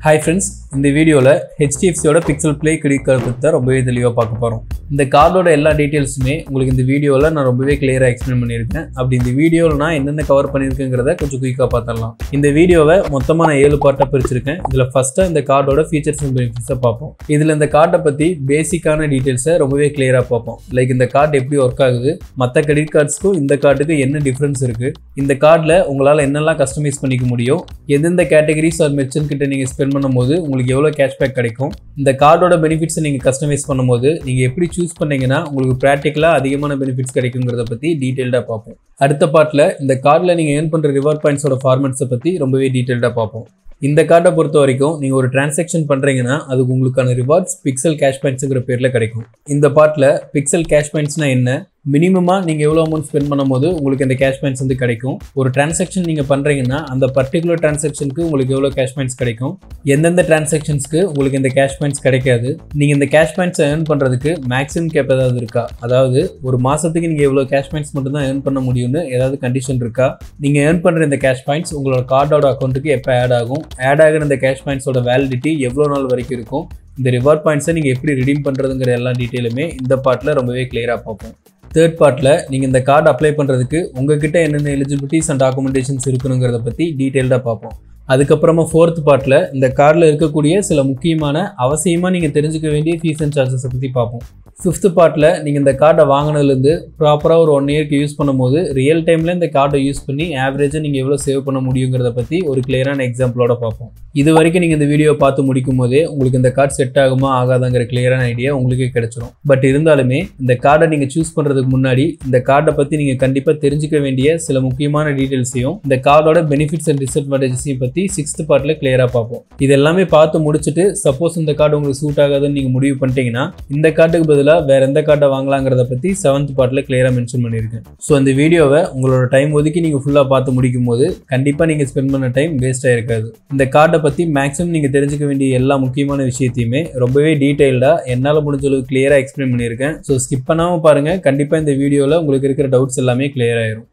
Hi friends, இந்த வீடியோல HDFCயோட Pixel Play credit card பத்தி ரொம்பவே தெளிவா பார்க்க போறோம். இந்த கார்டோட எல்லா டீடைல்ஸுமே உங்களுக்கு இந்த வீடியோல நான் ரொம்பவே கிளியரா எக்ஸ்பிளைன் பண்ணியிருக்கேன். அப்படி இந்த வீடியோல நான் என்னென்ன கவர் பண்ணியிருக்கேங்கிறத கொஞ்சம் குயிக்கா பார்த்தறலாம். இந்த வீடியோவை மொத்தமா நான் 7 பார்ட்டா பிரிச்சிருக்கேன். இதுல ஃபர்ஸ்டா இந்த கார்டோட ஃபீச்சர்ஸ் அண்ட் பெனிஃபிட்ஸை பார்ப்போம். இதுல இந்த கார்டை பத்தி பேசிக்கான டீடைல்ஸை ரொம்பவே கிளியரா பார்ப்போம். லைக் இந்த கார்டு எப்படி ஒர்க் ஆகுது, மற்ற கிரெடிட் கார்ட்ஸ்க்கும் இந்த கார்டுக்கு என்ன டிஃபரன்ஸ் இருக்கு, இந்த கார்டில் உங்களால் என்னெல்லாம் கஸ்டமைஸ் பண்ணிக்க முடியும், எந்தெந்த கேட்டகரிஸ் ஆர் மெர்ச்சன்ட் கிட்ட நீங்கள் ஸ்பெண்ட் பண்ணும்போது உங்களுக்கு எவ்வளோ கேஷ்பேக் கிடைக்கும், இந்த கார்டோட பெனிஃபிட்ஸை நீங்கள் கஸ்டமைஸ் பண்ணும்போது நீங்கள் எப்படி சூஸ் பண்ணீங்கன்னா உங்களுக்கு ப்ராக்டிக்கலாக அதிகமான பெனிஃபிட்ஸ் கிடைக்குங்கிறத பற்றி டீட்டெயில்டாக பார்ப்போம். அடுத்த பார்ட்டில் இந்த கார்டில் நீங்கள் ஏர்ன் பண்ணுற ரிவார்ட் பாயிண்ட்ஸோட ஃபார்மேட்ஸை பற்றி ரொம்பவே டீட்டெயில்டாக பார்ப்போம். இந்த கார்டை பொறுத்த வரைக்கும் நீங்கள் ஒரு டிரான்சாக்ஷன் பண்ணுறீங்கன்னா அதுக்கு உங்களுக்கான ரிவார்ட்ஸ் பிக்சல் கேஷ் பாயிண்ட்ஸுங்கிற பேரில் கிடைக்கும். இந்த பார்ட்டில் பிக்சல் கேஷ் பாயிண்ட்ஸ்னால் என்ன, மினிமமாக நீங்கள் எவ்வளோ அமௌண்ட் ஸ்பெண்ட் பண்ணும்போது உங்களுக்கு இந்த கேஷ் பாயிண்ட்ஸ் வந்து கிடைக்கும், ஒரு டிரான்சாக்ஷன் நீங்கள் பண்ணுறீங்கன்னா அந்த பர்டிகுலர் டிரான்சாக்ஷனுக்கு உங்களுக்கு எவ்வளோ கேஷ் பாயிண்ட்ஸ் கிடைக்கும், எந்தெந்த டிரான்சாக்ஷன்ஸ்க்கு உங்களுக்கு இந்த கேஷ் பாயிண்ட்ஸ் கிடைக்காது, நீங்கள் இந்த கேஷ் பாயிண்ட்ஸை ஏர்ன் பண்ணுறதுக்கு மேக்ஸிமம் கேப் ஏதாவது இருக்கா, அதாவது ஒரு மாதத்துக்கு நீங்கள் எவ்வளோ கேஷ் பாயிண்ட்ஸ் மட்டும் தான் ஏர்ன் பண்ண முடியும்னு ஏதாவது கண்டிஷன் இருக்கா, நீங்கள் ஏர்ன் பண்ணுற இந்த கேஷ் பாயிண்ட்ஸ் உங்களோட கார்டோட அக்கௌண்ட்டுக்கு எப்போ ஆட் ஆகும், ஆட் ஆகிற இந்த கேஷ் பாயிண்ட்ஸோட வேலிடிட்டி எவ்வளோ நாள் வரைக்கும் இருக்கும், இந்த ரிவார்ட் பாயிண்ட்ஸை நீங்கள் எப்படி ரிடீம் பண்ணுறதுங்கிற எல்லா டீட்டெயிலுமே இந்த பார்ட்டில் ரொம்பவே கிளியராக பார்ப்போம். தேர்ட் பார்ட்டில் நீங்கள் இந்த கார்டு அப்ளை பண்ணுறதுக்கு உங்ககிட்ட என்னென்ன எலிஜிபிலிட்டிஸ் அண்ட் டாக்குமெண்டேஷன்ஸ் இருக்கணுங்கிறத பற்றி டீட்டெயில்டாக பார்ப்போம். அதுக்கப்புறமா ஃபோர்த் பார்ட்டில் இந்த கார்டில் இருக்கக்கூடிய சில முக்கியமான அவசியமாக நீங்கள் தெரிஞ்சுக்க வேண்டிய ஃபீஸ் அண்ட் சார்ஜஸை பற்றி பார்ப்போம். ஃபிஃப்த் பார்ட்டில் நீங்கள் இந்த கார்டை வாங்கினதுலேருந்து ப்ராப்பராக ஒரு 1 இயர்க்கு யூஸ் பண்ணும்போது ரியல் டைமில் இந்த கார்டை யூஸ் பண்ணி ஆவரேஜாக நீங்கள் எவ்வளோ சேவ் பண்ண முடியுங்கிறத பற்றி ஒரு கிளியரான எக்ஸாம்பிளோட பார்ப்போம். இது வரைக்கும் நீங்கள் இந்த வீடியோ பார்த்து முடிக்கும் போதே உங்களுக்கு இந்த கார்டு செட் ஆகுமா ஆகாதாங்கிற கிளியரான ஐடியா உங்களுக்கே கிடைச்சிரும். பட் இருந்தாலுமே இந்த கார்டை நீங்கள் சூஸ் பண்ணுறதுக்கு முன்னாடி இந்த கார்டை பற்றி நீங்கள் கண்டிப்பாக தெரிஞ்சுக்க வேண்டிய சில முக்கியமான டீட்டெயில்ஸையும் இந்த கார்டோட பெனிஃபிட்ஸ் அண்ட் டிஸ்அட்வான்டேஜஸையும் பற்றி 6th பார்ட்டில் கிளியராக பார்ப்போம். இது எல்லாமே பார்த்து முடிச்சுட்டு சப்போஸ் இந்த கார்டு உங்களுக்கு சூட் ஆகாதுன்னு நீங்கள் முடிவு பண்ணிட்டீங்கன்னா இந்த கார்டுக்கு பதிலாக வேற எந்த கார்டை வாங்கலாங்கிறத பற்றி 7th பார்ட்டில் கிளியராக மென்ஷன் பண்ணியிருக்கேன். ஸோ இந்த வீடியோவை உங்களோட டைம் ஒதுக்கி நீங்கள் ஃபுல்லாக பார்த்து முடிக்கும் போது கண்டிப்பாக நீங்கள் ஸ்பெண்ட் பண்ண டைம் வேஸ்ட்டாக இருக்காது. இந்த கார்டை பற்றி மேக்ஸிமம் நீங்கள் தெரிஞ்சுக்க வேண்டிய எல்லா முக்கியமான விஷயத்தையுமே ரொம்பவே டீட்டெயில்டாக என்னால் முடிஞ்ச அளவுக்கு கிளியராக எக்ஸ்பிளைன் பண்ணியிருக்கேன். ஸோ ஸ்கிப் பண்ணாமல் பாருங்கள், கண்டிப்பாக இந்த வீடியோவில் உங்களுக்கு இருக்கிற டவுட்ஸ் எல்லாமே கிளியர் ஆயிரும்.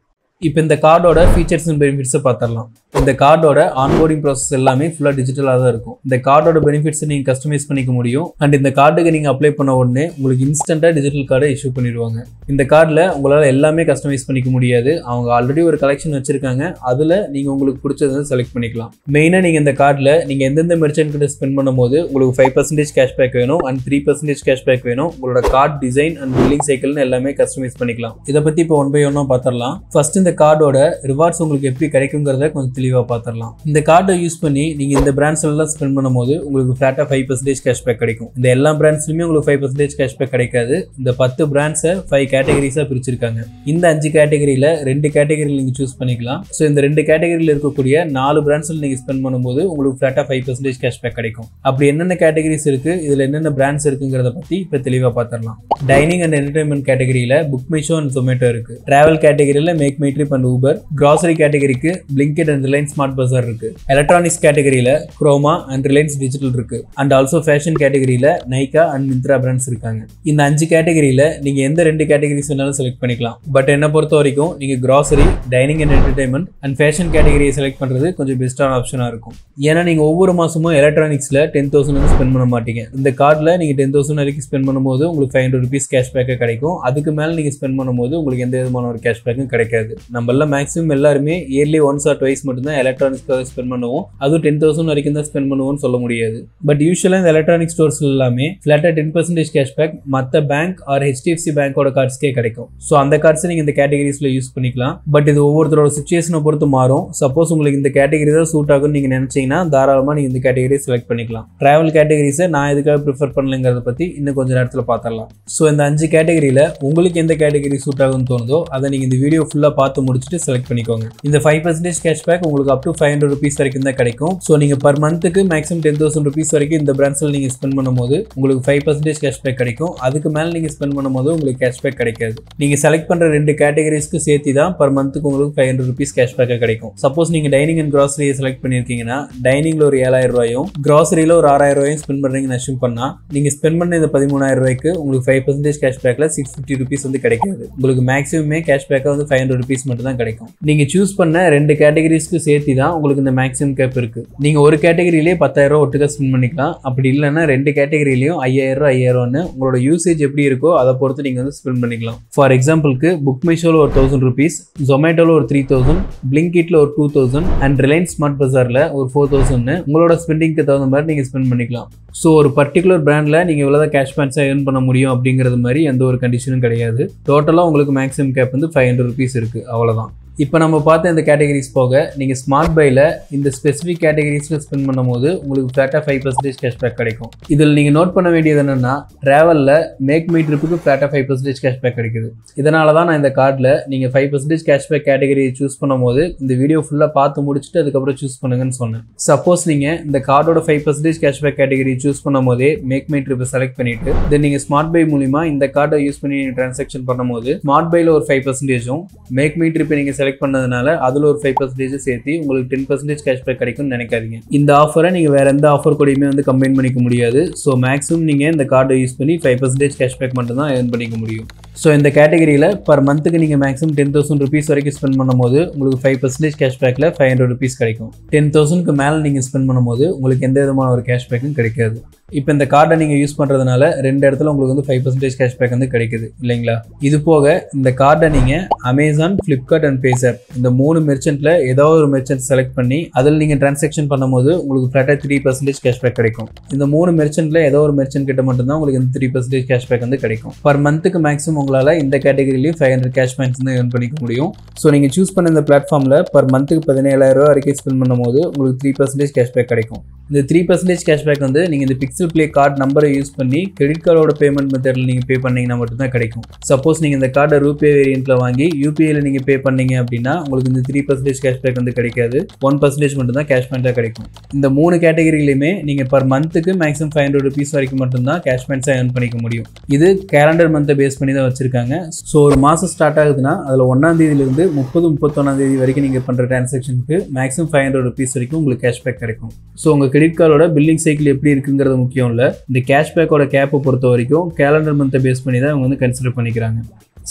இப்போ இந்த கார்டோட ஃபீச்சர்ஸ் அண்ட் பெனிஃபிட்ஸை பார்த்துடலாம். இந்த கார்டோட ஆன்போர்டிங் ப்ராசஸ் எல்லாமே ஃபுல்லாக டிஜிட்டலாக தான் இருக்கும். இந்த கார்டோட பெனிஃபிட்ஸை நீங்கள் கஸ்டமைஸ் பண்ணிக்க முடியும். அண்ட் இந்த கார்டுக்கு நீங்கள் அப்ளை பண்ண உடனே உங்களுக்கு இன்ஸ்டண்ட்டாக டிஜிட்டல் கார்டை இஷ்யூ பண்ணிடுவாங்க. இந்த கார்டில் உங்களால் எல்லாமே கஸ்டமைஸ் பண்ணிக்க முடியாது. அவங்க ஆல்ரெடி ஒரு கலெக்ஷன் வச்சுருக்காங்க, அதில் நீங்கள் உங்களுக்கு பிடிச்சதை செலக்ட் பண்ணிக்கலாம். மெயினாக நீங்கள் இந்த கார்டில் நீங்கள் எந்தெந்த மெர்ச்சன்ட் கிட்ட ஸ்பெண்ட் பண்ணும்போது உங்களுக்கு 5% கேஷ்பேக் வேணும் அண்ட் 3% கேஷ்பேக் வேணும், உங்களோட கார்டு டிசைன் அண்ட் பில்லிங் சைக்கிள்னு எல்லாமே கஸ்டமைஸ் பண்ணிக்கலாம். இதை பற்றி இப்போ 1 by 1 பார்த்துடலாம். ஃபர்ஸ்ட் இந்த கார்டோட ரிவார்ட்ஸ் உங்களுக்கு எப்படி கிடைக்குங்கிறத கொஞ்சம் தெளிவாக பார்த்துடலாம். இந்த கார்டை யூஸ் பண்ணி நீங்கள் இந்த பிராண்ட்ஸ் எல்லாம் ஸ்பெண்ட் பண்ணும்போது உங்களுக்கு ஃபிளாட்டாக 5% கேஷ்பேக் கிடைக்கும். இந்த எல்லா பிராண்ட்ஸ்லையுமே உங்களுக்கு 5% கேஷ்பேக் கிடைக்காது. இந்த 10 பிராண்ட்ஸை 5 கேட்டகரிஸாக பிரிச்சிருக்காங்க. இந்த 5 கேட்டகரியில் 2 கேட்டகரியில் நீங்கள் சூஸ் பண்ணிக்கலாம். ஸோ இந்த 2 கேட்டகரியில் இருக்கக்கூடிய 4 பிராண்ட்ஸில் நீங்கள் ஸ்பெண்ட் பண்ணும்போது உங்களுக்கு ஃபிளாட்டாக 5% கேஷ்பேக் கிடைக்கும். அப்படி என்னென்ன கேட்டகரிஸ் இருக்குது, இதில் என்னென்ன பிராண்ட்ஸ் இருக்குங்கிறத பற்றி இப்போ தெளிவாக பார்த்துடலாம். டைனிங் அண்ட் என்டர்டைன்மெண்ட் கேட்டகரியில் Book My Show and Zomato இருக்குது. டிராவல் கேட்டகரியில் Make My Trip and Uber. Grocery கேட்டகரிக்கு Blinkit and Reliance Smart Bazaar இருக்கு. எலக்ட்ரானிக்ஸ் கேட்டகரியில குரோமா அண்ட் ரிலையன்ஸ் டிஜிட்டல் இருக்கு. அண்ட் ஆல்சோ ஃபேஷன் கேட்டகரியில நைகா அண்ட் மிந்த்ரா பிராண்ட்ஸ் இருக்காங்க. இந்த 5 கேட்டகரியில நீங்க எந்த 2 கேட்டகரிஸ் வேணாலும் செலக்ட் பண்ணிக்கலாம். பட் என்ன பொறுத்த வரைக்கும் நீங்க grocery, dining and entertainment and fashion கேட்டகரியை செலக்ட் பண்றது கொஞ்சம் பெஸ்டான ஆப்ஷனா இருக்கும். ஏன்னா நீங்க ஒவ்வொரு மாசமும் எலக்ட்ரானிக்ஸ்ல 10,000 ஸ்பெண்ட் பண்ண மாட்டீங்க. இந்த கார்டில் நீங்க 10,000 வரைக்கும் ஸ்பெண்ட் பண்ணும்போது உங்களுக்கு 500 rupees கேஷ்பேக் கிடைக்கும். அதுக்கு மேல நீங்க ஸ்பெண்ட் பண்ணும்போது உங்களுக்கு எந்த விதமான ஒரு கேஷ்பேக்கும் கிடைக்காது. நம்ம எல்லாம் மேக்ஸிமம் எல்லாருமே இயர்லி ஒன்ஸ் ஆர் ட்வைஸ் மட்டும்தான் எலக்ட்ரானிக்ஸ்க்காக ஸ்பெண்ட் பண்ணுவோம். அதுவும் 10,000 வரைக்கும் தான் ஸ்பெண்ட் பண்ணுவோம்னு சொல்ல முடியாது. பட் யூஸ்வலாக இந்த எலக்ட்ரானிக் ஸ்டோர்ஸ் எல்லாமே ஃபிளாட்டாக 10% கேஷ்பேக் மற்ற பேங்க் ஆர் HDFC பேங்கோட கார்ட்ஸ்க்கே கிடைக்கும். ஸோ அந்த கார்ட்ஸை நீங்கள் இந்த கேட்டகரிஸில் யூஸ் பண்ணிக்கலாம். பட் இது ஒவ்வொருத்தரோட சுச்சுவேஷனை பொறுத்து மாறும். சப்போஸ் உங்களுக்கு இந்த கேட்டகரி தான் சூட் ஆகும்னு நீங்கள் நினைச்சீங்கன்னா தாராளமாக நீங்கள் இந்த கேட்டகரியை செலக்ட் பண்ணிக்கலாம். டிராவல் கேட்டகரிஸை நான் எதுக்காக ப்ரிஃபர் பண்ணலைங்கிறத பற்றி இன்னும் கொஞ்சம் நேரத்தில் பார்த்துடலாம். ஸோ இந்த 5 கேட்டகரியில் உங்களுக்கு எந்த கேட்டகரி சூட் ஆகும்னு தோணுதோ அதை நீங்கள் இந்த வீடியோ ஃபுல்லாக பார்த்து முடிச்சுட்டு செலக்ட் பண்ணிக்கோங்க. இந்த 5% கேஷ்பேக் உங்களுக்கு அப் டு 500 rupees வரைக்கும் தான் கிடைக்கும். ஸோ நீங்கள் பர் மந்த்துக்கு மேக்ஸிமம் 10,000 rupees வரைக்கும் இந்த பிராண்ட்ஸில் நீங்கள் ஸ்பெண்ட் பண்ணும்போது உங்களுக்கு 5% கேஷ்பேக் கிடைக்கும். அதுக்கு மேலே நீங்கள் ஸ்பெண்ட் பண்ணும்போது உங்களுக்கு கேஷ்பேக் கிடைக்காது. நீங்கள் செலக்ட் பண்ணுற 2 கேட்டகரிஸ்க்கு சேர்த்து தான் பர் மந்த்துக்கு உங்களுக்கு 500 rupees கேஷ்பேக்காக கிடைக்கும். சப்போஸ் நீங்கள் டைனிங் அண்ட் கிராசரியை செலக்ட் பண்ணியிருக்கீங்கன்னா டைனிங்கில் ஒரு 7,000 ரூபாயும் கிராசரியில் ஒரு 6,000 ரூபாயும் ஸ்பெண்ட் பண்ணுறீங்கன்னு அஷ்யூம் பண்ணால் நீங்கள் ஸ்பெண்ட் பண்ண இந்த 13,000 ரூபாய்க்கு உங்களுக்கு 5% கேஷ்பேக்கில் 650 rupees வந்து கிடைக்காது. உங்களுக்கு மேக்ஸிமமே கேஷ்பேக்காக வந்து 500 rupees மட்டும் தான் கிடைக்கும். நீங்கள் சூஸ் பண்ண 2 கேட்டகரிஸ்க்கு சேர்த்து தான் உங்களுக்கு இந்த மேக்ஸிமம் கேப் இருக்குது. நீங்கள் ஒரு கேட்டகரியிலே 10,000 ரூபா ஒட்டுக்கா ஸ்பெண்ட் பண்ணிக்கலாம். அப்படி இல்லைன்னா 2 கேட்டகரியிலையும் 5,000 ரூபா உங்களோட யூசேஜ் எப்படி இருக்கோ அதை பொறுத்து நீங்கள் வந்து ஸ்பெண்ட் பண்ணிக்கலாம். ஃபார் எக்ஸாம்பிளுக்கு புக் மை ஷோவில் ஒரு 1000 rupees, ஜொமேட்டோவில் ஒரு 3000, பிளிங்கிட்ல ஒரு 2000 அண்ட் ரிலையன்ஸ் ஸ்மார்ட் பஜாரில் ஒரு 4000 உங்களோட ஸ்பெண்டிங்க்கு தகுந்த மாதிரி நீங்கள் ஸ்பெண்ட் பண்ணிக்கலாம். ஸோ ஒரு பர்டிகுலர் பிராண்டில் நீங்கள் இவ்வளோதான் கேஷ் பேண்ட்ஸாக ஏர்ன் பண்ண முடியும் அப்படிங்கிறது மாதிரி எந்த ஒரு கண்டிஷனும் கிடையாது. டோட்டலாக உங்களுக்கு மேக்ஸிமம் கேப் வந்து 500 rupees இருக்குது, அவ்வளோதான். இப்போ நம்ம பார்த்த இந்த கேட்டகரிஸ் போக நீங்கள் ஸ்மார்ட் பையில் இந்த ஸ்பெசிஃபிக் கேட்டகரிஸில் ஸ்பெண்ட் பண்ணும்போது உங்களுக்கு ஃப்ளாட்டாக 5% கேஷ்பேக் கிடைக்கும். இதில் நீங்கள் நோட் பண்ண வேண்டியது என்னென்னா, ட்ராவலில் மேக் மை ட்ரிப்புக்கு ஃப்ளாட்டாக 5% கேஷ்பேக் கிடைக்குது. இதனால தான் நான் இந்த கார்டில் நீங்கள் 5% கேஷ்பேக் கேட்டகரியை சூஸ் பண்ணும்போது இந்த வீடியோ ஃபுல்லாக பார்த்து முடிச்சுட்டு அதுக்கப்புறம் சூஸ் பண்ணுங்கன்னு சொன்னேன். சப்போஸ் நீங்கள் இந்த கார்டோட 5% கேஷ்பேக் கேட்டகரி சூஸ் பண்ணும் போதே மேக் மை ட்ரிப்பை செலக்ட் பண்ணிட்டு தென் நீங்கள் ஸ்மார்ட் பை மூலிமா இந்த கார்டை யூஸ் பண்ணி நீங்கள் டிரான்சாக்ஷன் பண்ணும்போது ஸ்மார்ட் பையில் ஒரு 5%, மேக் மை ட்ரிப்பை நீங்கள் செலக்ட் பண்ணதுனால அதுல ஒரு 5% சேர்த்து உங்களுக்கு 10% கேஷ்பேக் கிடைக்கும்னு நினைக்காதீங்க. இந்த ஆஃபரை நீங்க வேற எந்த ஆஃபர் கூடயுமே வந்து கம்பைன் பண்ணிக்க முடியாது. ஸோ மேக்ஸிமம் நீங்க இந்த கார்டை யூஸ் பண்ணி 5% கேஷ்பேக் மட்டும் தான் ஏர்ன் பண்ணிக்க முடியும். ஸோ இந்த கேட்டகரியில் பர் மந்த்துக்கு நீங்கள் மேக்ஸிமம் 10,000 rupees வரைக்கும் ஸ்பெண்ட் பண்ணும்போது உங்களுக்கு 5% கேஷ்பேக்கில் 500 rupees கிடைக்கும். 10,000க்கு மேலே நீங்கள் ஸ்பெண்ட் பண்ணும்போது உங்களுக்கு எந்த விதமான ஒரு கேஷ்பேக்கும் கிடைக்காது. இப்போ இந்த கார்டை நீங்கள் யூஸ் பண்ணுறதுனால 2 இடத்துல உங்களுக்கு வந்து 5% கேஷ்பேக் வந்து கிடைக்குது இல்லைங்களா? இது போக இந்த கார்டை நீங்கள் அமேசான், ஃப்ளிப்கார்ட் அண்ட் பேசர் இந்த 3 மெர்ச்சென்ட்டில் ஏதாவது ஒரு மெர்ச்சென்ட் செலக்ட் பண்ணி அதில் நீங்கள் டிரான்சாக்ஷன் பண்ணும்போது உங்களுக்கு ஃப்ளாட்டாக 3% கேஷ்பேக் கிடைக்கும். இந்த 3 மெர்ச்சென்ட்டில் ஏதோ ஒரு மெர்ச்சென்ட் கிட்ட மட்டும்தான் உங்களுக்கு இந்த 3% கேஷ்பேக் வந்து கிடைக்கும். பர் மந்த்துக்கு மேக்ஸிமம் உங்களால் இந்த கேட்டகரியிலையும் 500 கேஷ் பாயிண்ட்ஸ் வந்து ஏர்ன் பண்ணிக்க முடியும். ஸோ நீங்கள் சூஸ் பண்ண இந்த பிளாட்ஃபார்மில் பர் மந்த்துக்கு 17,000 ரூபா வரைக்கும் ஸ்பெண்ட் பண்ணும்போது உங்களுக்கு 3% கேஷ்பேக் கிடைக்கும். இந்த 3% கேஷ்பேக் வந்து நீங்கள் இந்த பிக்சல் ப்ளே கார்டு நம்பரை யூஸ் பண்ணி கிரெடிட் கார்டோட பேமெண்ட் மெத்தடில் நீங்கள் பே பண்ணீங்கன்னா மட்டும்தான் கிடைக்கும். சப்போஸ் நீங்கள் இந்த கார்டை ரூபே வேரியண்ட்டில் வாங்கி யூபிஐயில் நீங்கள் பே பண்ணீங்க அப்படின்னா உங்களுக்கு இந்த 3% கேஷ்பேக் வந்து கிடைக்காது. 1% மட்டும்தான் கேஷ் பாயிண்ட்டாக கிடைக்கும். இந்த 3 கேட்டகரியிலுமே நீங்கள் பர் மந்த்துக்கு மேக்ஸிமம் 500 rupees வரைக்கும் மட்டும்தான் கேஷ் பாயிண்ட்ஸாக ஏர்ன் பண்ணிக்க முடியும். இது கேலண்டர் மந்த்தை பேஸ் பண்ணி தான் வச்சிருக்காங்க. ஸோ ஒரு மாதம் ஸ்டார்ட் ஆகுதுன்னா அதில் 1ஆம் தேதியிலிருந்து 30-31ஆம் தேதி வரைக்கும் நீங்கள் பண்ணுற டிரான்சாக்ஷனுக்கு மேக்ஸிமம் 500 rupees வரைக்கும் உங்களுக்கு கேஷ்பேக் கிடைக்கும். ஸோ உங்கள் கிரெடிட் கார்டோட பில்லிங் சைக்கிள் எப்படி இருக்குங்கிறது முக்கியம் இல்லை. இந்த கேஷ்பேக்கோட கேப்பை பொறுத்த வரைக்கும் கேலண்டர் மந்த்தை பேஸ் பண்ணி தான் அவங்க வந்து கன்சிடர் பண்ணிக்கிறாங்க.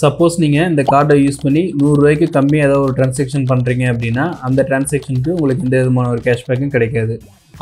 சப்போஸ் நீங்கள் இந்த கார்டை யூஸ் பண்ணி 100 ரூபாய்க்கு கம்மியாக ஏதாவது ஒரு டிரான்சாக்ஷன் பண்ணுறீங்க அப்படின்னா அந்த டிரான்சாக்ஷனுக்கு உங்களுக்கு எந்த விதமான ஒரு கேஷ்பேக்கும் கிடைக்காது.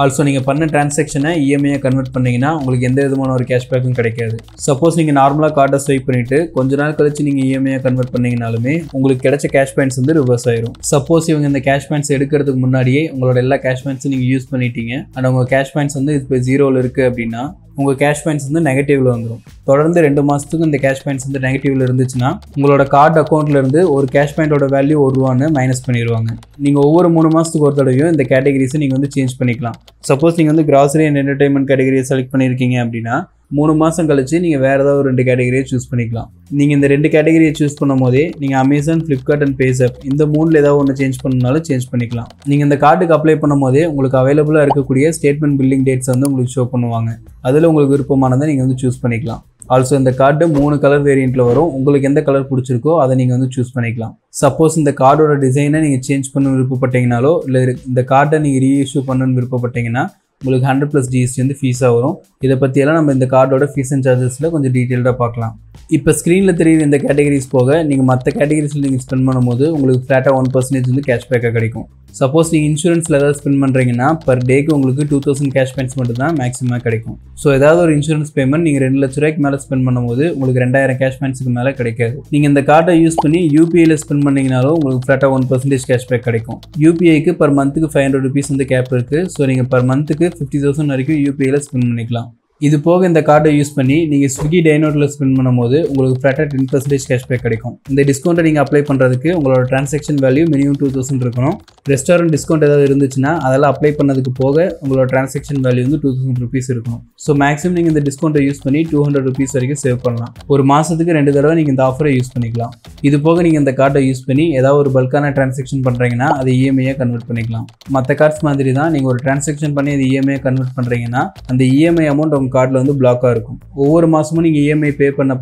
ஆல்சோ நீங்கள் பண்ண டிரான்சாக்ஷனை இஎம்ஐயாக கன்வெர்ட் பண்ணிங்கன்னா உங்களுக்கு எந்த விதமான ஒரு கேஷ்பேக்கும் கிடைக்காது. சப்போஸ் நீங்கள் நார்மலாக கார்டை ஸ்வைப் பண்ணிவிட்டு கொஞ்ச நாள் கழிச்சு நீங்கள் இஎம்ஐயாக கன்வெர்ட் பண்ணிங்கனாலுமே உங்களுக்கு கிடைச்ச கேஷ் பாயிண்ட்ஸ் வந்து ரிவர்ஸ் ஆயிரும். சப்போஸ் இவங்க இந்த கேஷ் பாயிண்ட்ஸ் எடுக்கிறதுக்கு முன்னாடியே உங்களோட எல்லா கேஷ் பாயிண்ட்ஸும் நீங்கள் யூஸ் பண்ணிட்டீங்க அண்ட் உங்கள் கேஷ் பாயிண்ட்ஸ் வந்து இப்போ 0ல் இருக்குது அப்படின்னா உங்கள் கேஷ் பாயிண்ட்ஸ் வந்து நெகட்டிவில் வந்துடும். தொடர்ந்து 2 மாதத்துக்கு இந்த கேஷ் பாயிண்ட்ஸ் வந்து நெகட்டிவில் இருந்துச்சுன்னா உங்களோட கார்டு அக்கௌண்ட்லேருந்து ஒரு கேஷ் பாயிண்டோட வேல்யூ ₹1 மைனஸ் பண்ணிடுவாங்க. நீங்கள் ஒவ்வொரு 3 மாதத்துக்கு ஒரு தடவையும் இந்த கேட்டகரிஸை நீங்கள் வந்து சேஞ்ச் பண்ணிக்கலாம். சப்போஸ் நீங்கள் வந்து கிராசரி அண்ட் என்டர்டைன்மெண்ட் கேட்டகரியை செலக்ட் பண்ணியிருக்கீங்க அப்படின்னா 3 மாதம் கழிச்சு நீங்கள் வேறு ஏதாவது ஒரு 2 கேட்டகரியை சூஸ் பண்ணிக்கலாம். நீங்கள் இந்த 2 கேட்டகரியை சூஸ் பண்ணும் போதே நீங்கள் அமேசான், ஃப்ளிப்கார்ட் அண்ட் பேசர் இந்த 3ல் ஏதாவது ஒன்று சேஞ்ச் பண்ணாலும் சேஞ்ச் பண்ணிக்கலாம். நீங்கள் இந்த கார்டுக்கு அப்ளை பண்ணும் போதே உங்களுக்கு அவைலபிளாக இருக்கக்கூடிய ஸ்டேட்மெண்ட் பில்லிங் டேட்ஸ் வந்து உங்களுக்கு ஷோ பண்ணுவாங்க. அதில் உங்களுக்கு விருப்பமானதை நீங்கள் வந்து சூஸ் பண்ணிக்கலாம். ஆல்சோ இந்த கார்டு 3 கலர் வேரியண்ட்டில் வரும். உங்களுக்கு எந்த கலர் பிடிச்சிருக்கோ அதை நீங்கள் வந்து சூஸ் பண்ணிக்கலாம். சப்போஸ் இந்த கார்டோட டிசைனை நீங்கள் சேஞ்ச் பண்ண விருப்பப்பட்டீங்கனாலோ இல்லை இந்த கார்டை நீங்கள் ரீஇஷ்யூ பண்ணணும்னு விருப்பப்பட்டீங்கன்னா உங்களுக்கு 100+ GST வந்து ஃபீஸாக வரும். இதை பற்றியெல்லாம் நம்ம இந்த கார்டோட ஃபீஸ் அண்ட் சார்ஜஸில் கொஞ்சம் டீட்டெயில்டாக பார்க்கலாம். இப்போ ஸ்க்ரீனில் தெரியுற இந்த கேட்டகரிஸ் போக நீங்கள் மற்ற கேட்டகரிஸில் நீங்கள் ஸ்பெண்ட் பண்ணும்போது உங்களுக்கு ஃப்ளாட்டாக 1% வந்து கேஷ்பேக்காக கிடைக்கும். சப்போஸ் நீங்கள் இன்சூரன்ஸில் ஏதாவது ஸ்பெண்ட் பண்ணுறீங்கன்னா பர் டேக்கு உங்களுக்கு 2000 கேஷ் பாயிண்ட்ஸ் மட்டும் தான் மேக்ஸிமம் கிடைக்கும். ஸோ ஏதாவது ஒரு இன்சூரன்ஸ் பேமெண்ட் நீங்கள் 2 லட்ச ரூபாய்க்கு மேலே ஸ்பெண்ட் பண்ணும்போது உங்களுக்கு 2000 கேஷ் பாயிண்ட்ஸுக்கு மேலே கிடைக்காது. நீங்கள் இந்த கார்டை யூஸ் பண்ணி யூபிஐயில் ஸ்பெண்ட் பண்ணிங்கனாலும் உங்களுக்கு ஃப்ளாட்டாக 1% கேஷ்பேக் கிடைக்கும். யூபிஐக்கு பர் மந்த்துக்கு 500 rupees வந்து கேப் இருக்குது. ஸோ நீங்கள் பர் மந்த்துக்கு 50,000 வரைக்கும் யூபிஐயில் ஸ்பெண்ட் பண்ணிக்கலாம். இது போக இந்த கார்டை யூஸ் பண்ணி நீங்கள் ஸ்விக்கி டைனோட்டில் ஸ்பெண்ட் பண்ணும்போது உங்களுக்கு ஃப்ளாட்டாக 10% கேஷ்பேக் கிடைக்கும். இந்த டிஸ்கவுண்ட்டை நீங்கள் அப்ளை பண்ணுறதுக்கு உங்களோட டிரான்சாக்ஷன் வேல்யூ மினிமம் 2000 இருக்கணும். ரெஸ்டாரண்ட் டிஸ்கவுண்ட் ஏதாவது இருந்துச்சுன்னா அதெல்லாம் அப்ளை பண்ணதுக்கு போக உங்களோட டிரான்சாக்ஷன் வேல்யூ வந்து 2000 rupees இருக்கணும். ஸோ மேக்ஸிமம் நீங்கள் இந்த டிஸ்கவுண்ட்டை யூஸ் பண்ணி 200 rupees வரைக்கும் சேவ் பண்ணலாம். ஒரு மாதத்துக்கு 2 தடவை நீங்கள் இந்த ஆஃபரை யூஸ் பண்ணிக்கலாம். இது போக நீங்கள் இந்த கார்டை யூஸ் பண்ணி ஏதாவது ஒரு பல்கான டிரான்சாக்ஷன் பண்ணுறீங்கன்னா அதை இஎம்ஐயாக கன்வெர்ட் பண்ணிக்கலாம். மற்ற கார்ட்ஸ் மாதிரி தான் நீங்கள் ஒரு டிரான்சாக்ஷன் பண்ணி அது இஎம்ஐயாக கன்வெர்ட் பண்ணுறீங்கன்னா அந்த இஎம்ஐ அமௌண்ட் உங்கள் கார்டில் வந்து பிளாக்காக இருக்கும். ஒவ்வொரு மாதமும் நீங்கள் இஎம்ஐ பே பண்ண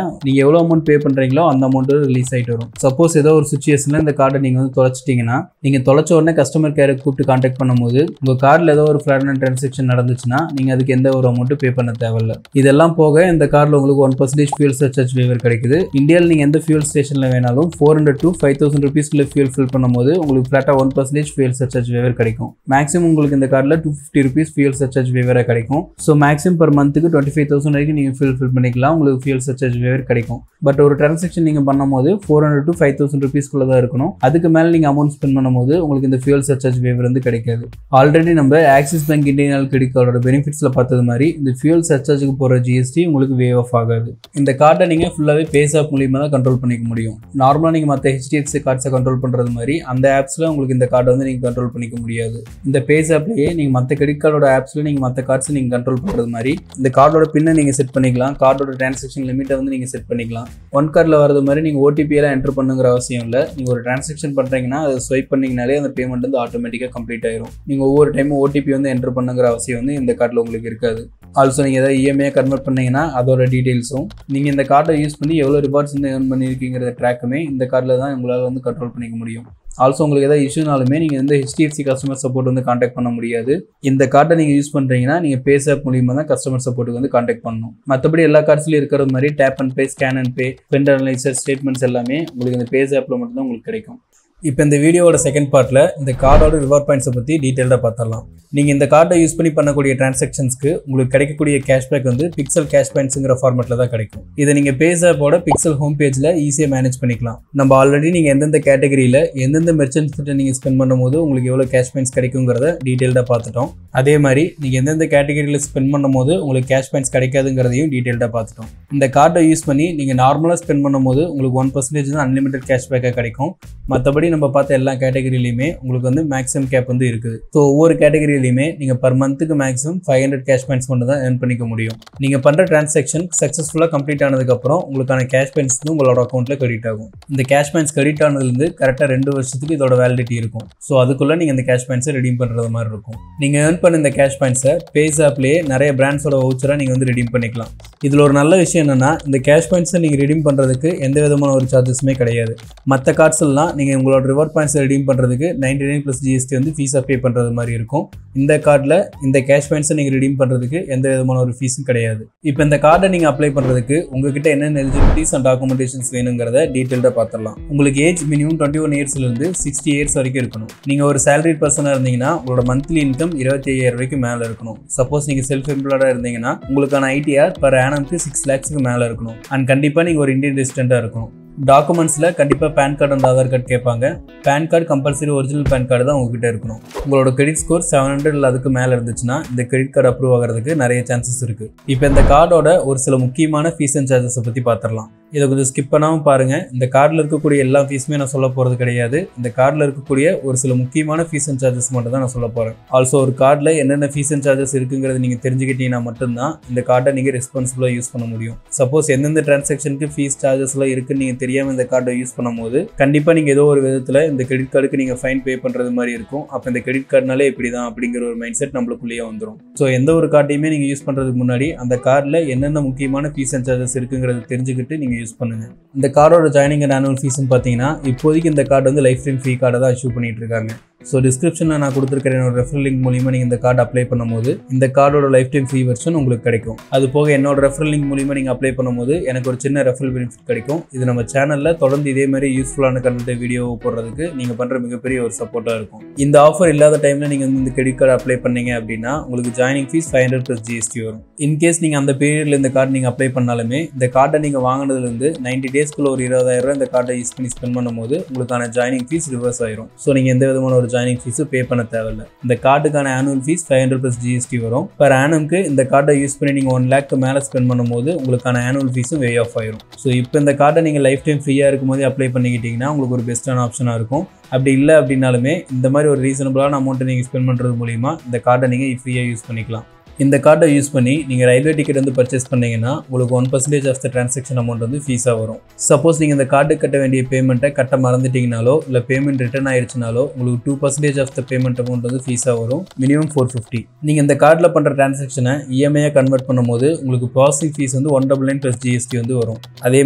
நீங்கள் எவ்வளோ அமௌண்ட் பே பண்ணுறீங்களோ அந்த அமௌண்ட்டு ரிலீஸ் ஆகிட்டு வரும். சப்போஸ் ஏதோ ஒரு சுச்சுவேஷனில் இந்த கார்டை நீங்கள் வந்து தொலைச்சிட்டிங்கன்னா நீங்கள் தொலைச்ச உடனே கஸ்டமர் கேரை கூப்பிட்டு கான்டாக்ட் பண்ணும்போது உங்கள் கார்டில் ஏதோ ஒரு ஃப்ராட்லண்ட் ட்ரான்சாக்ஷன் நடந்துச்சுன்னா நீங்கள் அதுக்கு எந்த ஒரு அமௌண்ட்டு பே பண்ண தேவையில்லை. இதெல்லாம் போக இந்த கார்டில் உங்களுக்கு 1% ஃபியூல் சர்சார்ஜ் வேவர் கிடைக்குது. இந்தியாவில் நீங்கள் எந்த ஃபியூல் ஸ்டேஷனில் வேணாலும் 400 to 5000 rupeesக்குள்ள ஃபியூல் ஃபில் பண்ணும்போது உங்களுக்கு ஃப்ளாட்டாக 1% ஃபியூல் சர்சார்ஜ் வேவர் கிடைக்கும். மேக்ஸிமம் உங்களுக்கு இந்த கார்டில் 250 rupees ஃபியூல் சர்சார்ஜ் வேவராக கிடைக்கும். ஸோ மேக்ஸிமம் பர் மந்த்துக்கு 25,000 வரைக்கும் நீங்கள் ஃபில் பண்ணிக்கலாம். உங்களுக்கு ஃபியூல் சர்சார்ஜ் வேவர் கிடைக்கும். பட் ஒரு டிரான்சாக்ஷன் நீங்கள் பண்ணும்போது 400 to 5000 rupeesக்குள்ள தான் இருக்கணும். அதுக்கு மேலே நீங்கள் அமௌண்ட் ஸ்பெண்ட் பண்ணும்போது உங்களுக்கு இந்த ஃபியூல் சர்சார்ஜ் வேவர் வந்து கிடைக்காது. ஆல்ரெடி நம்ம ஆக்சிஸ் பேங்க் இந்தியன் கிரெடிட் கார்டோட பெனிஃபிட்ஸில் பார்த்தது மாதிரி இந்த ஃபியூல் சர்சார்ஜுக்கு போகிற ஜிஎஸ்டி உங்களுக்கு வேவ் ஆஃப் ஆகாது. இந்த கார்டை நீங்கள் ஃபுல்லாகவே பேஸாப் மூலியமாக தான் கண்ட்ரோல் பண்ணிக்க முடியும். நார்மலாக நீங்கள் மற்ற HDFC கார்ட்ஸை கண்ட்ரோல் பண்ணுறது மாதிரி அந்த ஆப்ஸில் உங்களுக்கு இந்த கார்டை வந்து நீங்கள் கண்ட்ரோல் பண்ணிக்க முடியாது. இந்த பேஸாப்லேயே நீங்கள் மற்ற கிரெடிட் கார்டோட ஆப்ஸில் நீங்கள் மற்ற கார்ட்ஸை நீங்கள் கண்ட்ரோல் பண்ணுறது மாதிரி இந்த கார்டோட பின்னை நீங்கள் செட் பண்ணிக்கலாம். கார்டோட டிரான்சாக்ஷன் லிமிட்டை வந்து நீங்கள் செட் பண்ணிக்கலாம். ஒன் கார்டில் வரது மாதிரி நீங்கள் ஓடிபியெல்லாம் என்டர் பண்ணுங்கிற அவசியம் இல்லை. நீங்கள் ஒரு டிரான்சாக்ஷன் பண்ணுறீங்கன்னா அதை ஸ்வைப் பண்ணிங்கனாலே அந்த பேமெண்ட் வந்து ஆட்டோமேட்டிக்காக கம்ப்ளீட் ஆயிரும். நீங்கள் ஒவ்வொரு டைமும் ஓடிபி வந்து என்டர் பண்ணுங்கிற அவசியம் வந்து இந்த கார்டில் உங்களுக்கு இருக்காது. ஆல்சோ நீங்கள் ஏதாவது இஎம்ஐ கன்வெர்ட் பண்ணீங்கன்னா அதோட டீட்டெயில்ஸும் நீங்கள் இந்த கார்டை யூஸ் பண்ணி எவ்வளோ ரிவார்ட்ஸ் வந்து ஏர்ன் பண்ணியிருக்கீங்கிற ட்ராக்குமே இந்த கார்டில் தான் உங்களால் வந்து கண்ட்ரோல் பண்ணிக்க முடியும். ஆல்சோ உங்களுக்கு ஏதாவது இஷ்யூனாலுமே நீங்கள் வந்து HDFC கஸ்டமர் சப்போர்ட் வந்து கான்டாக்ட் பண்ண முடியாது. இந்த கார்டை நீங்கள் யூஸ் பண்ணுறீங்கன்னா நீங்கள் பேஸாப் மூலியமாக தான் கஸ்டமர் சப்போர்ட்டுக்கு வந்து கான்டாக்ட் பண்ணணும். மற்றபடி எல்லா கார்ட்ஸ்லையும் இருக்கிற மாதிரி tap and pay, scan and pay, spend analyser, statements எல்லாமே உங்களுக்கு இந்த பேஸாப்பில் மட்டும்தான் உங்களுக்கு கிடைக்கும். இப்போ இந்த வீடியோவோட செகண்ட் பார்ட்டில் இந்த கார்டோட ரிவார்ட் பாயிண்ட்ஸை பற்றி டீட்டெயிலாக பார்த்துடலாம். நீங்கள் இந்த கார்டை யூஸ் பண்ணி பண்ணக்கூடிய டிரான்சாக்ஷன்ஸ்க்கு உங்களுக்கு கிடைக்கக்கூடிய கேஷ்பேக் வந்து பிக்சல் கேஷ் பாயிண்ட்ஸுங்கிற ஃபார்மெட்டில் தான் கிடைக்கும். இதை நீங்கள் பேஸாப்போட பிக்சல் ஹோம் பேஜில் ஈஸியாக மேனேஜ் பண்ணிக்கலாம். நம்ம ஆல்ரெடி நீங்கள் எந்தெந்த கேட்டகரியில் எந்தெந்த மெர்ச்சன்ட்ஸ் கிட்ட நீங்கள் ஸ்பெண்ட் பண்ணும்போது உங்களுக்கு எவ்வளோ கேஷ் பாயிண்ட்ஸ் கிடைக்குங்கிறத டீட்டெயில்டாக பார்த்துட்டோம். அதே மாதிரி நீங்கள் எந்தெந்த கேட்டகரியில் ஸ்பெண்ட் பண்ணும்போது உங்களுக்கு கேஷ் பாயிண்ட்ஸ் கிடைக்காதுங்கிறதையும் டீட்டெயில்டாக பார்த்துட்டோம். இந்த கார்டை யூஸ் பண்ணி நீங்கள் நார்மலாக ஸ்பெண்ட் பண்ணும்போது உங்களுக்கு 1% தான் அன்லிமிட்டட் கேஷ்பேக்காக கிடைக்கும். மற்றபடி நம்ம பார்த்த எல்லா கேட்டகரியிலையுமே உங்களுக்கு வந்து மேக்ஸிமம் கேப் வந்து இருக்குது. ஸோ ஒவ்வொரு கேட்டகரியிலையுமே நீங்கள் பர் மந்த்துக்கு மேக்ஸிமம் 500 கேஷ் பாயிண்ட்ஸ் மட்டும் தான் ஏர்ன் பண்ணிக்க முடியும். நீங்கள் பண்ணுற டிரான்சாக்ஷன் சக்ஸஸ்ஃபுல்லாக கம்ப்ளீட் ஆனதுக்கப்புறம் உங்களுக்கான கேஷ் பாயிண்ட்ஸ் வந்து உங்களோட அக்கௌண்ட்டில் கிரெடிட் ஆகும். இந்த கேஷ் பாயிண்ட்ஸ் கிரெடிட் ஆனதுலேருந்து கரெக்டாக 2 வருஷத்துக்கு இதோட வேலிடிட்டி இருக்கும். ஸோ அதுக்குள்ளே நீங்கள் இந்த கேஷ் பாயிண்ட்ஸை ரெடீம் பண்ணுறது மாதிரி இருக்கும். நீங்கள் ஏர்ன் பண்ண இந்த கேஷ் பாயிண்ட்ஸை பேஸாப்லேயே நிறைய பிராண்ட்ஸோட வவுச்சராக நீங்கள் வந்து ரெடீம் பண்ணிக்கலாம். இதில் ஒரு நல்ல விஷயம் என்னென்னா இந்த கேஷ் பாயிண்ட்ஸை நீங்கள் ரெடீம் பண்ணுறதுக்கு எந்த விதமான ஒரு சார்ஜஸுமே கிடையாது. மற்ற கார்ட்ஸ்லாம் நீங்கள் உங்களோட ரிவார்ட் பாயிண்ட்ஸ் ரெடீம் பண்ணுறதுக்கு 99+ GST வந்து ஃபீஸாக பே பண்ணுறது மாதிரி இருக்கும். இந்த கார்டில் இந்த கேஷ் பாயிண்ட்ஸை நீங்கள் ரெடீம் பண்ணுறதுக்கு எந்த விதமான ஒரு ஃபீஸும் கிடையாது. இப்போ இந்த கார்டை நீங்கள் அப்ளை பண்ணுறதுக்கு உங்ககிட்ட என்னென்ன எலிஜிபிலிட்டிஸ் அண்ட் டாக்குமெண்டேஷன்ஸ் வேணுங்கிறத டீட்டெயில்டாக பார்த்துடலாம். உங்களுக்கு ஏஜ் மினிமம் 21 இயர்ஸ்லேருந்து 60 இயர்ஸ் வரைக்கும் இருக்கணும். நீங்கள் ஒரு சேலரி பர்சனாக இருந்தீங்கன்னா உங்களோட மந்த்லி இன்கம் 25,000 வரைக்கும் மேலே இருக்கணும். சப்போஸ் நீங்கள் செல்ஃப் எம்ப்ளாய்டாக இருந்தீங்கன்னா உங்களுக்கான ITR பர் ஆனம்க்கு 6 lakhsக்கு மேலே இருக்கணும். அண்ட் கண்டிப்பாக நீங்கள் ஒரு இந்தியன் ரெசிடெண்ட்டாக இருக்கணும். டாக்குமெண்ட்ஸில் கண்டிப்பாக PAN card and Aadhaar card கேட்பாங்க. PAN card compulsory original PAN card தான் உங்ககிட்ட இருக்கணும். உங்களோட கிரெடிட் ஸ்கோர் 700 இல்லை அதுக்கு மேலே இருந்துச்சுன்னா இந்த கிரெடிட் கார்டு அப்ரூவ் ஆகிறதுக்கு நிறைய சான்சஸ் இருக்குது. இப்போ இந்த கார்டோட ஒரு சில முக்கியமான ஃபீஸ் அண்ட் சார்ஜஸை பற்றி பார்த்துடலாம். இதை கொஞ்சம் ஸ்கிப் பண்ணாமல் பாருங்கள். இந்த கார்டில் இருக்கக்கூடிய எல்லா ஃபீஸுமே நான் சொல்ல போகிறது கிடையாது. இந்த கார்டில் இருக்கக்கூடிய ஒரு சில முக்கியமான ஃபீஸ் அண்ட் சார்ஜஸ் மட்டும் தான் நான் சொல்ல போகிறேன். ஆல்சோ ஒரு கார்டில் என்னென்ன ஃபீஸ் அண்ட் சார்ஜஸ் இருக்குங்கிறது நீங்கள் தெரிஞ்சுக்கிட்டீங்கன்னா மட்டும்தான் இந்த கார்டை நீங்கள் ரெஸ்பான்சிபிளாக யூஸ் பண்ண முடியும். சப்போஸ் எந்தெந்த டிரான்சாக்ஷனுக்கு ஃபீஸ் சார்ஜஸ்லாம் இருக்குன்னு நீங்கள் தெரியாமல் இந்த கார்டை யூஸ் பண்ணும்போது கண்டிப்பாக நீங்கள் ஏதோ ஒரு விதத்தில் இந்த கிரெடிட் கார்டுக்கு நீங்கள் ஃபைன் பே பண்ணுறது மாதிரி இருக்கும். அப்போ இந்த கிரெடிட் கார்டுனாலே இப்படி தான் அப்படிங்கிற ஒரு மைண்ட் செட் நம்மளுக்குள்ளேயே வந்துடும். ஸோ எந்த ஒரு கார்டையுமே நீங்கள் யூஸ் பண்ணுறதுக்கு முன்னாடி அந்த கார்டில் என்னென்ன முக்கியமான ஃபீஸ் அண்ட் சார்ஜஸ் இருக்குங்கிறது தெரிஞ்சுக்கிட்டு நீங்கள் யூஸ் பண்ணுங்கள். இந்த கார்டோட ஜாயினிங் அண்ட் ஆனுவல் ஃபீஸ்ன்னு பார்த்தீங்கன்னா இப்போதைக்கு இந்த கார்டு வந்து லைஃப் டைம் ஃப்ரீ கார்டை தான் இஷ்யூ பண்ணிட்டு இருக்காங்க. ஸோ டிஸ்கிரிப்ஷனில் நான் கொடுத்துருக்கிற என்னோட ரெஃபரல் லிங்க் மூலிமா நீங்கள் இந்த கார்டு அப்ளை பண்ணும்போது இந்த கார்டோட லைஃப் டைம் ஃப்ரீ வெர்ஷன் உங்களுக்கு கிடைக்கும். அது போக என்னோட ரெஃபரல் லிங்க் மூலிமா நீங்கள் அப்ளை பண்ணும்போது எனக்கு ஒரு சின்ன ரெஃபரல் பெனிஃபிட் கிடைக்கும். இது நம்ம சேனலில் தொடர்ந்து இதே மாதிரி யூஸ்ஃபுல்லான கண்டென்ட் வீடியோ போடுறதுக்கு நீங்கள் பண்ணுற மிகப்பெரிய ஒரு சப்போர்ட்டாக இருக்கும். இந்த ஆஃபர் இல்லாத டைமில் நீங்கள் வந்து இந்த கிரெடிட் கார்டு அப்ளை பண்ணீங்க அப்படின்னா உங்களுக்கு ஜாயினிங் ஃபீஸ் 500+ GST வரும். இன்கேஸ் நீங்கள் அந்த பீரியடில் இந்த கார்டு நீங்கள் அப்ளை பண்ணாலுமே இந்த கார்டை நீங்கள் வாங்கினதுலேருந்து 90 டேஸ்க்குள்ள ஒரு 20,000 இந்த கார்டை யூஸ் பண்ணி ஸ்பெண்ட் பண்ணும்போது உங்களுக்கான ஜாயினிங் ஃபீஸ் ரிவர்ஸ் ஆயிரும். ஸோ நீங்கள் எந்த விதமான ஒரு ஜாயினிங் ஃபீஸு பே பண்ண தேவையில்லை. இந்த கார்டுக்கான ஆனுவல் ஃபீஸ் 500+ GST வரும். பர் ஆனம்க்கு இந்த கார்டை யூஸ் பண்ணி நீங்கள் 1 lakh மேலே ஸ்பெண்ட் பண்ணும்போது உங்களுக்கான ஆனுவல் ஃபீஸும் வே ஆஃப் ஆயிரும். ஸோ இப்போ இந்த கார்டை நீங்கள் லைஃப் டைம் ஃப்ரீயாக இருக்கும்போது அப்ளை பண்ணிக்கிட்டீங்கன்னா உங்களுக்கு ஒரு பெஸ்ட்டான ஆப்ஷனாக இருக்கும். அப்படி இல்லை அப்படின்னாலுமே இந்த மாதிரி ஒரு ரீசனபிளான அமௌண்ட்டை நீங்கள் ஸ்பெண்ட் பண்ணுறது மூலிமா இந்த கார்டை நீங்கள் ஃப்ரீயாக யூஸ் பண்ணிக்கலாம். இந்த கார்டை யூஸ் பண்ணி நீங்கள் ரயில்வே டிக்கெட் வந்து பர்ச்சேஸ் பண்ணீங்கன்னா உங்களுக்கு 1% ஆஃப் த டிரான்சாக்ஷன் அமௌண்ட் வந்து ஃபீஸாக வரும். சப்போஸ் நீங்கள் இந்த கார்டு கட்ட வேண்டிய பேமெண்ட்டை கட்ட மறந்துட்டீங்கனாலோ இல்லை பேமெண்ட் ரிட்டர்ன் ஆயிடுச்சுனாலோ உங்களுக்கு 2% ஆஃப் த பேமெண்ட் அமௌண்ட் வந்து ஃபீஸாக வரும். மினிமம் 450. நீங்கள் இந்த கார்டில் பண்ணுற டிரான்சாக்ஷனை இஎம்ஐயாக கன்வெர்ட் பண்ணும்போது உங்களுக்கு ப்ராசஸிங் ஃபீஸ் வந்து 199 + GST வந்து வரும். அதே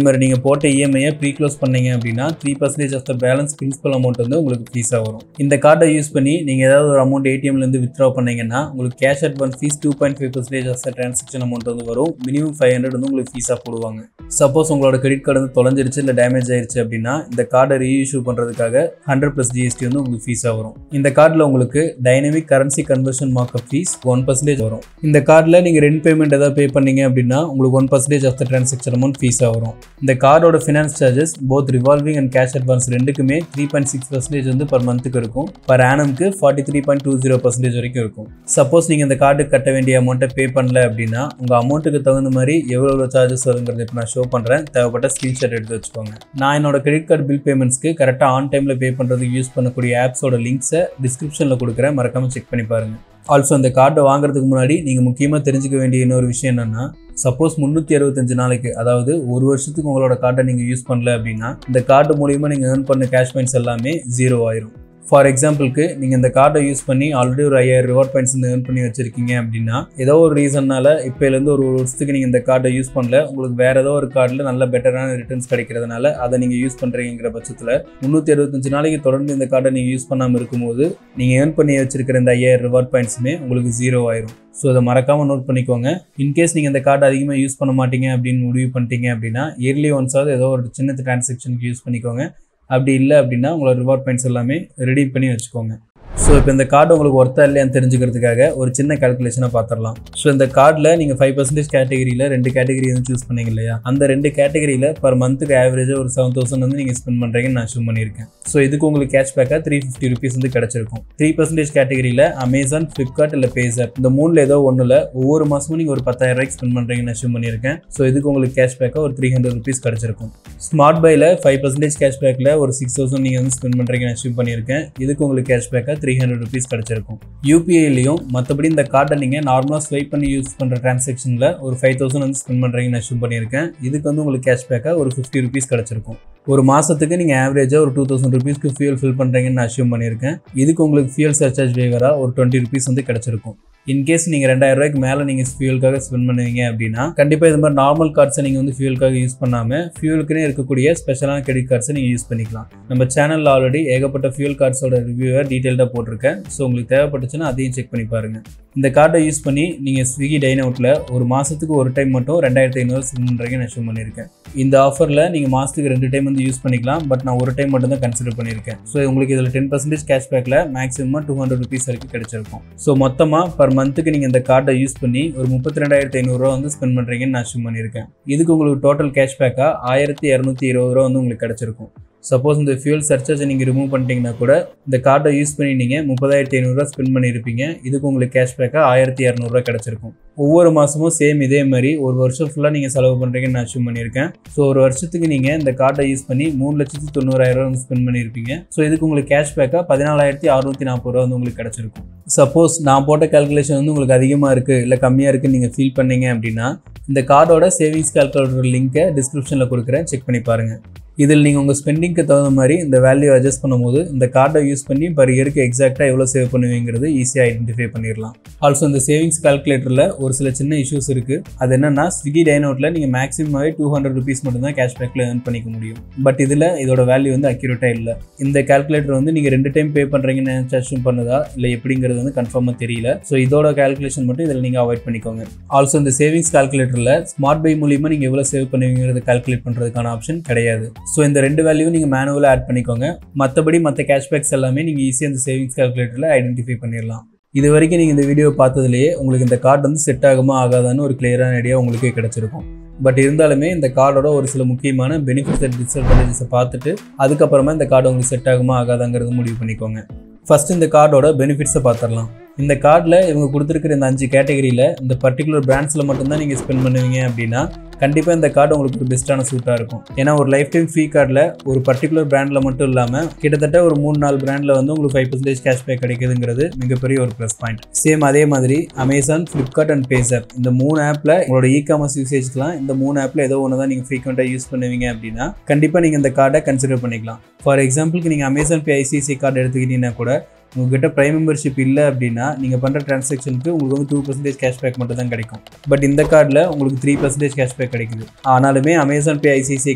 மாதிரி நீங்கள் போட்ட இஎம்ஐயை ப்ரீ க்ளோஸ் பண்ணீங்க அப்படின்னா 3% of the balance principal amount வந்து உங்களுக்கு ஃபீஸாக வரும். இந்த கார்டை யூஸ் பண்ணி நீங்கள் ஏதாவது ஒரு அமௌண்ட் ஏடிஎம்லேருந்து வித்ட்ரா பண்ணீங்கன்னா உங்களுக்கு cash advance fee 2.5% of the transaction amount வந்து வரும். மினிமம் 500 வந்து உங்களுக்கு ஃபீஸாக போடுவாங்க. சப்போஸ் உங்களோட கிரெடிட் கார்டு வந்து தொலைஞ்சிருச்சு இல்லை டேமேஜ் ஆயிடுச்சு அப்படின்னா இந்த கார்டை ரீஇஷ்யூ பண்ணுறதுக்காக 100 + GST வந்து உங்களுக்கு ஃபீஸாக வரும். இந்த கார்டில் உங்களுக்கு dynamic currency conversion markup fees 1% வரும். இந்த கார்டில் நீங்கள் ரெண்ட் பேமெண்ட் ஏதாவது பே பண்ணீங்க அப்படின்னா உங்களுக்கு 1% ஆஃப் த டிரான்சாக்ஷன் அமௌண்ட் ஃபீஸாக வரும். இந்த கார்டோட finance charges both revolving and cash advance ரெண்டுக்குமே 3.6% வந்து பர் மந்த்துக்கு இருக்கும். பர் ஆனம்க்கு 43.20% வரைக்கும் இருக்கும். சப்போஸ் நீங்கள் இந்த கார்டு கட்ட வேண்டிய அமௌண்ட்டை பே பண்ணல அப்படின்னா உங்கள் அமௌண்ட்டுக்கு தகுந்த மாதிரி எவ்வளோ சார்ஜஸ் வருங்கிறது இப்போ நான் ஷோ பண்ணுறேன். தேவைப்பட்ட ஸ்க்ரீன்ஷாட் எடுத்து வச்சுக்கோங்க. நான் என்னோட கிரெடிட் கார்டு பில் பேமெண்ட்ஸ்க்கு கரெக்டாக ஆன் டைமில் பே பண்ணுறதுக்கு யூஸ் பண்ணக்கூடிய ஆப்ஸோட லிங்க்ஸை டிஸ்கிரிப்ஷனில் கொடுக்குறேன். மறக்காமல் செக் பண்ணி பாருங்கள். ஆல்சோ இந்த கார்டை வாங்குறதுக்கு முன்னாடி நீங்கள் முக்கியமாக தெரிஞ்சுக்க வேண்டிய இன்னொரு விஷயம் என்னென்னா, சப்போஸ் 365 நாளைக்கு அதாவது ஒரு வருஷத்துக்கு உங்களோட கார்டை நீங்கள் யூஸ் பண்ணல அப்படின்னா இந்த கார்டு மூலிமா நீங்கள் ஏர்ன் பண்ண கேஷ் பாயிண்ட்ஸ் எல்லாமே 0 ஆயிரும். ஃபார் எக்ஸாம்பிளுக்கு நீங்கள் இந்த கார்டை யூஸ் பண்ணி ஆல்ரெடி ஒரு 5000 ரிவார்ட் பாயிண்ட்ஸ் வந்து ஏர்ன் பண்ணி வச்சிருக்கீங்க அப்படின்னா ஏதோ ஒரு ரீசன்னால இப்போலேருந்து ஒரு வருஷத்துக்கு நீங்கள் இந்த கார்டை யூஸ் பண்ணல, உங்களுக்கு வேறு ஏதோ ஒரு கார்டில் நல்ல பெட்டரான ரிட்டர்ன்ஸ் கிடைக்கிறதுனால அதை நீங்கள் யூஸ் பண்ணுறீங்கிற பட்சத்தில் 365 நாளைக்கு தொடர்ந்து இந்த கார்டை நீங்கள் யூஸ் பண்ணாமல் இருக்கும்போது நீங்கள் ஏர்ன் பண்ணி வச்சிருக்கிற இந்த 5000 ரிவார்ட் பாயிண்ட்ஸுமே உங்களுக்கு 0 ஆயிரும். ஸோ அதை மறக்காமல் நோட் பண்ணிக்கோங்க. இன்கேஸ் நீங்கள் இந்த கார்டு அதிகமாக யூஸ் பண்ண மாட்டீங்க அப்படின்னு முடிவு பண்ணிட்டீங்க அப்படின்னா இயர்லி ஒன்ஸாவது ஏதோ ஒரு சின்ன டிரான்சாக்ஷனுக்கு யூஸ் பண்ணிக்கோங்க. அப்படி இல்லை அப்படின்னா உங்களோட ரிவார்ட் பாயிண்ட்ஸ் எல்லாமே ரெடீம் பண்ணி வச்சுக்கோங்க. ஸோ இப்போ இந்த கார்டு உங்களுக்கு ஒர்த்தா இல்லையான்னு தெரிஞ்சுக்கிறதுக்காக ஒரு சின்ன கால்குலேஷனாக பார்த்துடலாம். ஸோ இந்த கார்டில் நீங்கள் 5% கேட்டகரியில் 2 கேட்டகரி வந்து சூஸ் பண்ணீங்க இல்லையா, அந்த 2 கேட்டகரியில் பர் மந்த்துக்கு ஆவரேஜாக ஒரு 7000 வந்து நீங்கள் ஸ்பெண்ட் பண்ணுறீங்கன்னு நான் அஷ்யூம் பண்ணியிருக்கேன். ஸோ இதுக்கு உங்களுக்கு கேஷ் பேக்காக 350 rupees வந்து கிடச்சிருக்கும். 3% கேட்டகரியில் அமேசான், ஃப்ளிப்கார்ட் இல்லை பேஸாப் இந்த 3ல் ஏதோ ஒன்றில் ஒவ்வொரு மாதமும் நீங்கள் ஒரு 10,000 ரூபாய்க்கு ஸ்பெண்ட் பண்ணுறீங்கன்னு அஷ்யூம் பண்ணியிருக்கேன். ஸோ இதுக்கு உங்களுக்கு கேஷ் பேக்காக ஒரு 300 rupees கிடச்சிருக்கும். ஸ்மார்ட் பையில் 5% கேஷ் பேக்கில் ஒரு 6000 நீங்கள் வந்து ஸ்பெண்ட் பண்ணுறீங்கன்னு அஷ்யூம் பண்ணியிருக்கேன். இதுக்கு உங்களுக்கு கேஷ் பேக்காக 300 rupees கிடைச்சிருக்கும். யூபிஐலையும் மற்றபடி இந்த கார்டை நீங்கள் நார்மலாக ஸ்வைப் பண்ணி யூஸ் பண்ணுற டிரான்சாக்ஷனில் ஒரு 5000 வந்து ஸ்பெண்ட் பண்ணுறீங்கன்னு அஷ்யூம் பண்ணியிருக்கேன். இதுக்கு வந்து உங்களுக்கு கேஷ் பேக்காக ஒரு 50 rupees கிடச்சிருக்கும். ஒரு மாதத்துக்கு நீங்கள் ஆவரேஜாக ஒரு 2000 rupeesக்கு ஃபியூல் ஃபில் பண்ணுறீங்கன்னு நான் அஷ்யூம் பண்ணியிருக்கேன். இதுக்கு உங்களுக்கு ஃபியூல் சர்சார்ஜ் வேவராக ஒரு 20 rupees வந்து கிடச்சிருக்கும். இன்கேஸ் நீங்கள் 2000 ரூபாய்க்கு மேலே நீங்கள் ஃபியூலுக்காக ஸ்பெண்ட் பண்ணுவீங்க அப்படின்னா கண்டிப்பாக இது மாதிரி நார்மல் கார்ட்ஸை நீங்கள் வந்து ஃபியூலுக்காக யூஸ் பண்ணாமல் ஃபியூலுக்குன்னு இருக்கக்கூடிய ஸ்பெஷலான கிரெடிட் கார்ட்ஸை நீங்கள் யூஸ் பண்ணிக்கலாம். நம்ம சேனலில் ஆல்ரெடி ஏகப்பட்ட ஃபியூல் கார்ட்ஸோட ரிவ்யூவை டீட்டெயில்டாக போட்டிருக்கேன். ஸோ உங்களுக்கு தேவைப்பட்டுச்சுன்னா அதையும் செக் பண்ணி பாருங்கள். இந்த கார்டை யூஸ் பண்ணி நீங்கள் ஸ்விக்கி டைனவுட்டில் ஒரு மாதத்துக்கு ஒரு டைம் மட்டும் 2500 ஸ்பெண்ட் பண்ணுறீங்கன்னு அஷ்யூம் பண்ணியிருக்கேன். இந்த ஆஃபரில் நீங்கள் மாதத்துக்கு 2 டைம் வந்து யூஸ் பண்ணிக்கலாம். பட் நான் ஒரு டைம் மட்டும் தான் கன்சிடர் பண்ணியிருக்கேன். ஸோ உங்களுக்கு இதில் 10% கேஷ் பேக்கில் மேக்ஸிமம் 200 rupees வரைக்கும் கிடைச்சிருக்கும். ஸோ மொத்தமாக பர் மந்த்துக்கு நீங்கள் இந்த கார்டை யூஸ் பண்ணி ஒரு 32,500 வந்து ஸ்பெண்ட் பண்ணுறீங்கன்னு நான் அஷ்யூம் பண்ணியிருக்கேன். இதுக்கு உங்களுக்கு டோட்டல் கேஷ் பேக்காக 1220 வந்து உங்களுக்கு கிடச்சிருக்கும். சப்போஸ் இந்த ஃபியூல் சர்சார்ஜை நீங்கள் ரிமூவ் பண்ணிட்டீங்கன்னா கூட இந்த கார்டை யூஸ் பண்ணி நீங்கள் 30,500 ஸ்பெண்ட் பண்ணியிருப்பீங்க. இதுக்கு உங்களுக்கு கேஷ் பேக்காக 1200 கிடச்சிருக்கும். ஒவ்வொரு மாதமும் சேம் இதே மாதிரி ஒரு வருஷம் ஃபுல்லாக நீங்கள் செலவு பண்ணுறீங்கன்னு நான் அஷ்யூம் பண்ணியிருக்கேன். ஸோ ஒரு வருஷத்துக்கு நீங்கள் இந்த கார்டை யூஸ் பண்ணி 3,90,000 வந்து ஸ்பெண்ட் பண்ணியிருப்பீங்க. ஸோ இதுக்கு உங்களுக்கு கேஷ் பேக்காக 14,640 வந்து உங்களுக்கு கிடச்சிருக்கும். சப்போஸ் நான் போட்ட கால்குலேஷன் வந்து உங்களுக்கு அதிகமாக இருக்குது இல்லை கம்மியாக இருக்குன்னு நீங்கள் ஃபீல் பண்ணீங்க அப்படின்னா இந்த கார்டோட சேவிங்ஸ் கால்குலேட்டர் லிங்க்கை டிஸ்கிரிப்ஷனில் கொடுக்குறேன், செக் பண்ணி பாருங்கள். இதில் நீங்கள் உங்கள் ஸ்பெண்டிங்க்கு தகுந்த மாதிரி இந்த வேல்யூ அட்ஜஸ்ட் பண்ணும்போது இந்த கார்டை யூஸ் பண்ணி பர் இயருக்கு எக்ஸாக்டாக எவ்வளோ சேவ் பண்ணுவீங்கிறது ஈஸியாக ஐடென்டிஃபை பண்ணிடலாம். ஆல்சோ இந்த சேவிங்ஸ் கால்குலேட்டரில் ஒரு சில சின்ன இஷ்யூஸ் இருக்குது. அது என்னென்னா ஸ்விக்கி டைனவுட்டில் நீங்கள் மேக்ஸிமமாகவே 200 rupees மட்டும்தான் கேஷ் பேக்கில் ஏர்ன் பண்ணிக்க முடியும். பட் இதில் இதோட வேல்யூ வந்து அக்யூரேட்டாக இல்லை. இந்த கால்குலேட்டர் வந்து நீங்கள் 2 டைம் பே பண்ணுறீங்கன்னு அஷ்யூம் பண்ணுதா இல்லை எப்படிங்கிறது வந்து கன்ஃபார்மாக தெரியல. ஸோ இதோட கால்குலேஷன் மட்டும் இதில் நீங்கள் அவாய்ட் பண்ணிக்கோங்க. ஆல்சோ இந்த சேவிங்ஸ் கால்குலேட்டரில் ஸ்மார்ட் பை மூலியமாக நீங்கள் எவ்வளோ சேவ் பண்ணுவீங்கிறது கால்குலேட் பண்ணுறதுக்கான ஆப்ஷன் கிடையாது. ஸோ இந்த 2 வேல்யூ நீங்கள் மேனுவலாக ஆட் பண்ணிக்கோங்க. மற்றபடி மற்ற கேஷ்பேக்ஸ் எல்லாமே நீங்கள் ஈஸியாக இந்த சேவிங்ஸ் கால்குலேட்டரில் ஐடென்டிஃபை பண்ணிடலாம். இது வரைக்கும் நீங்கள் இந்த வீடியோ பார்த்ததுலேயே உங்களுக்கு இந்த கார்டு வந்து செட் ஆகுமா ஆகாதான்னு ஒரு கிளியரான ஐடியா உங்களுக்கே கிடச்சிருக்கும். பட் இருந்தாலுமே இந்த கார்டோட ஒரு சில முக்கியமான பெனிஃபிட்ஸ் அண்ட் டிஸ்அட்வான்டேஜஸை பார்த்துட்டு அதுக்கப்புறமா இந்த கார்டு உங்களுக்கு செட் ஆகுமா ஆகாதாங்கிறது முடிவு பண்ணிக்கோங்க. ஃபர்ஸ்ட் இந்த கார்டோட பெனிஃபிட்ஸை பார்த்துடலாம். இந்த கார்டில் இவங்க கொடுத்துருக்கிற இந்த 5 கேட்டகரியில் இந்த பர்டிகுலர் பிராண்ட்ஸில் மட்டும்தான் நீங்கள் ஸ்பெண்ட் பண்ணுவீங்க அப்படின்னா கண்டிப்பாக இந்த கார்டு உங்களுக்கு ஒரு பெஸ்ட்டான சூட்டாக இருக்கும். ஏன்னா ஒரு லைஃப் டைம் ஃப்ரீ கார்டில் ஒரு பர்டிகுலர் பிராண்டில் மட்டும் இல்லாமல் கிட்டத்தட்ட ஒரு 3-4 பிராண்டில் வந்து உங்களுக்கு 5% கேஷ்பேக் கிடைக்குதுங்கிறது மிகப்பெரிய ஒரு ப்ளஸ் பாயிண்ட். சேம் அதே மாதிரி அமேசான், ஃப்ளிப்கார்ட் அண்ட் பேஸாப் இந்த 3 ஆப்பில் உங்களோட இ-காமர்ஸ் யூசேஜ்லாம் இந்த 3 ஆப்பில் ஏதோ ஒன்று தான் நீங்கள் ஃப்ரீக்வெண்ட்டாக யூஸ் பண்ணுவீங்க அப்படின்னா கண்டிப்பாக நீங்கள் இந்த கார்டை கன்சிடர் பண்ணிக்கலாம். ஃபார் எக்ஸாம்பிளுக்கு நீங்கள் அமேசான் பே ஐசிஐசிஐ கார்டு எடுத்துக்கிட்டீங்கன்னா கூட உங்கள்கிட்ட ப்ரைம் மெம்பர்ஷிப் இல்லை அப்படின்னா நீங்கள் பண்ணுற டிரான்சாக்ஷனுக்கு உங்களுக்கு வந்து 2% கேஷ்பேக் மட்டும் தான் கிடைக்கும். பட் இந்த கார்டில் உங்களுக்கு 3% கேஷ்பேக் கிடைக்குது. ஆனாலுமே அமேசான் பே ஐசிஐசிஐ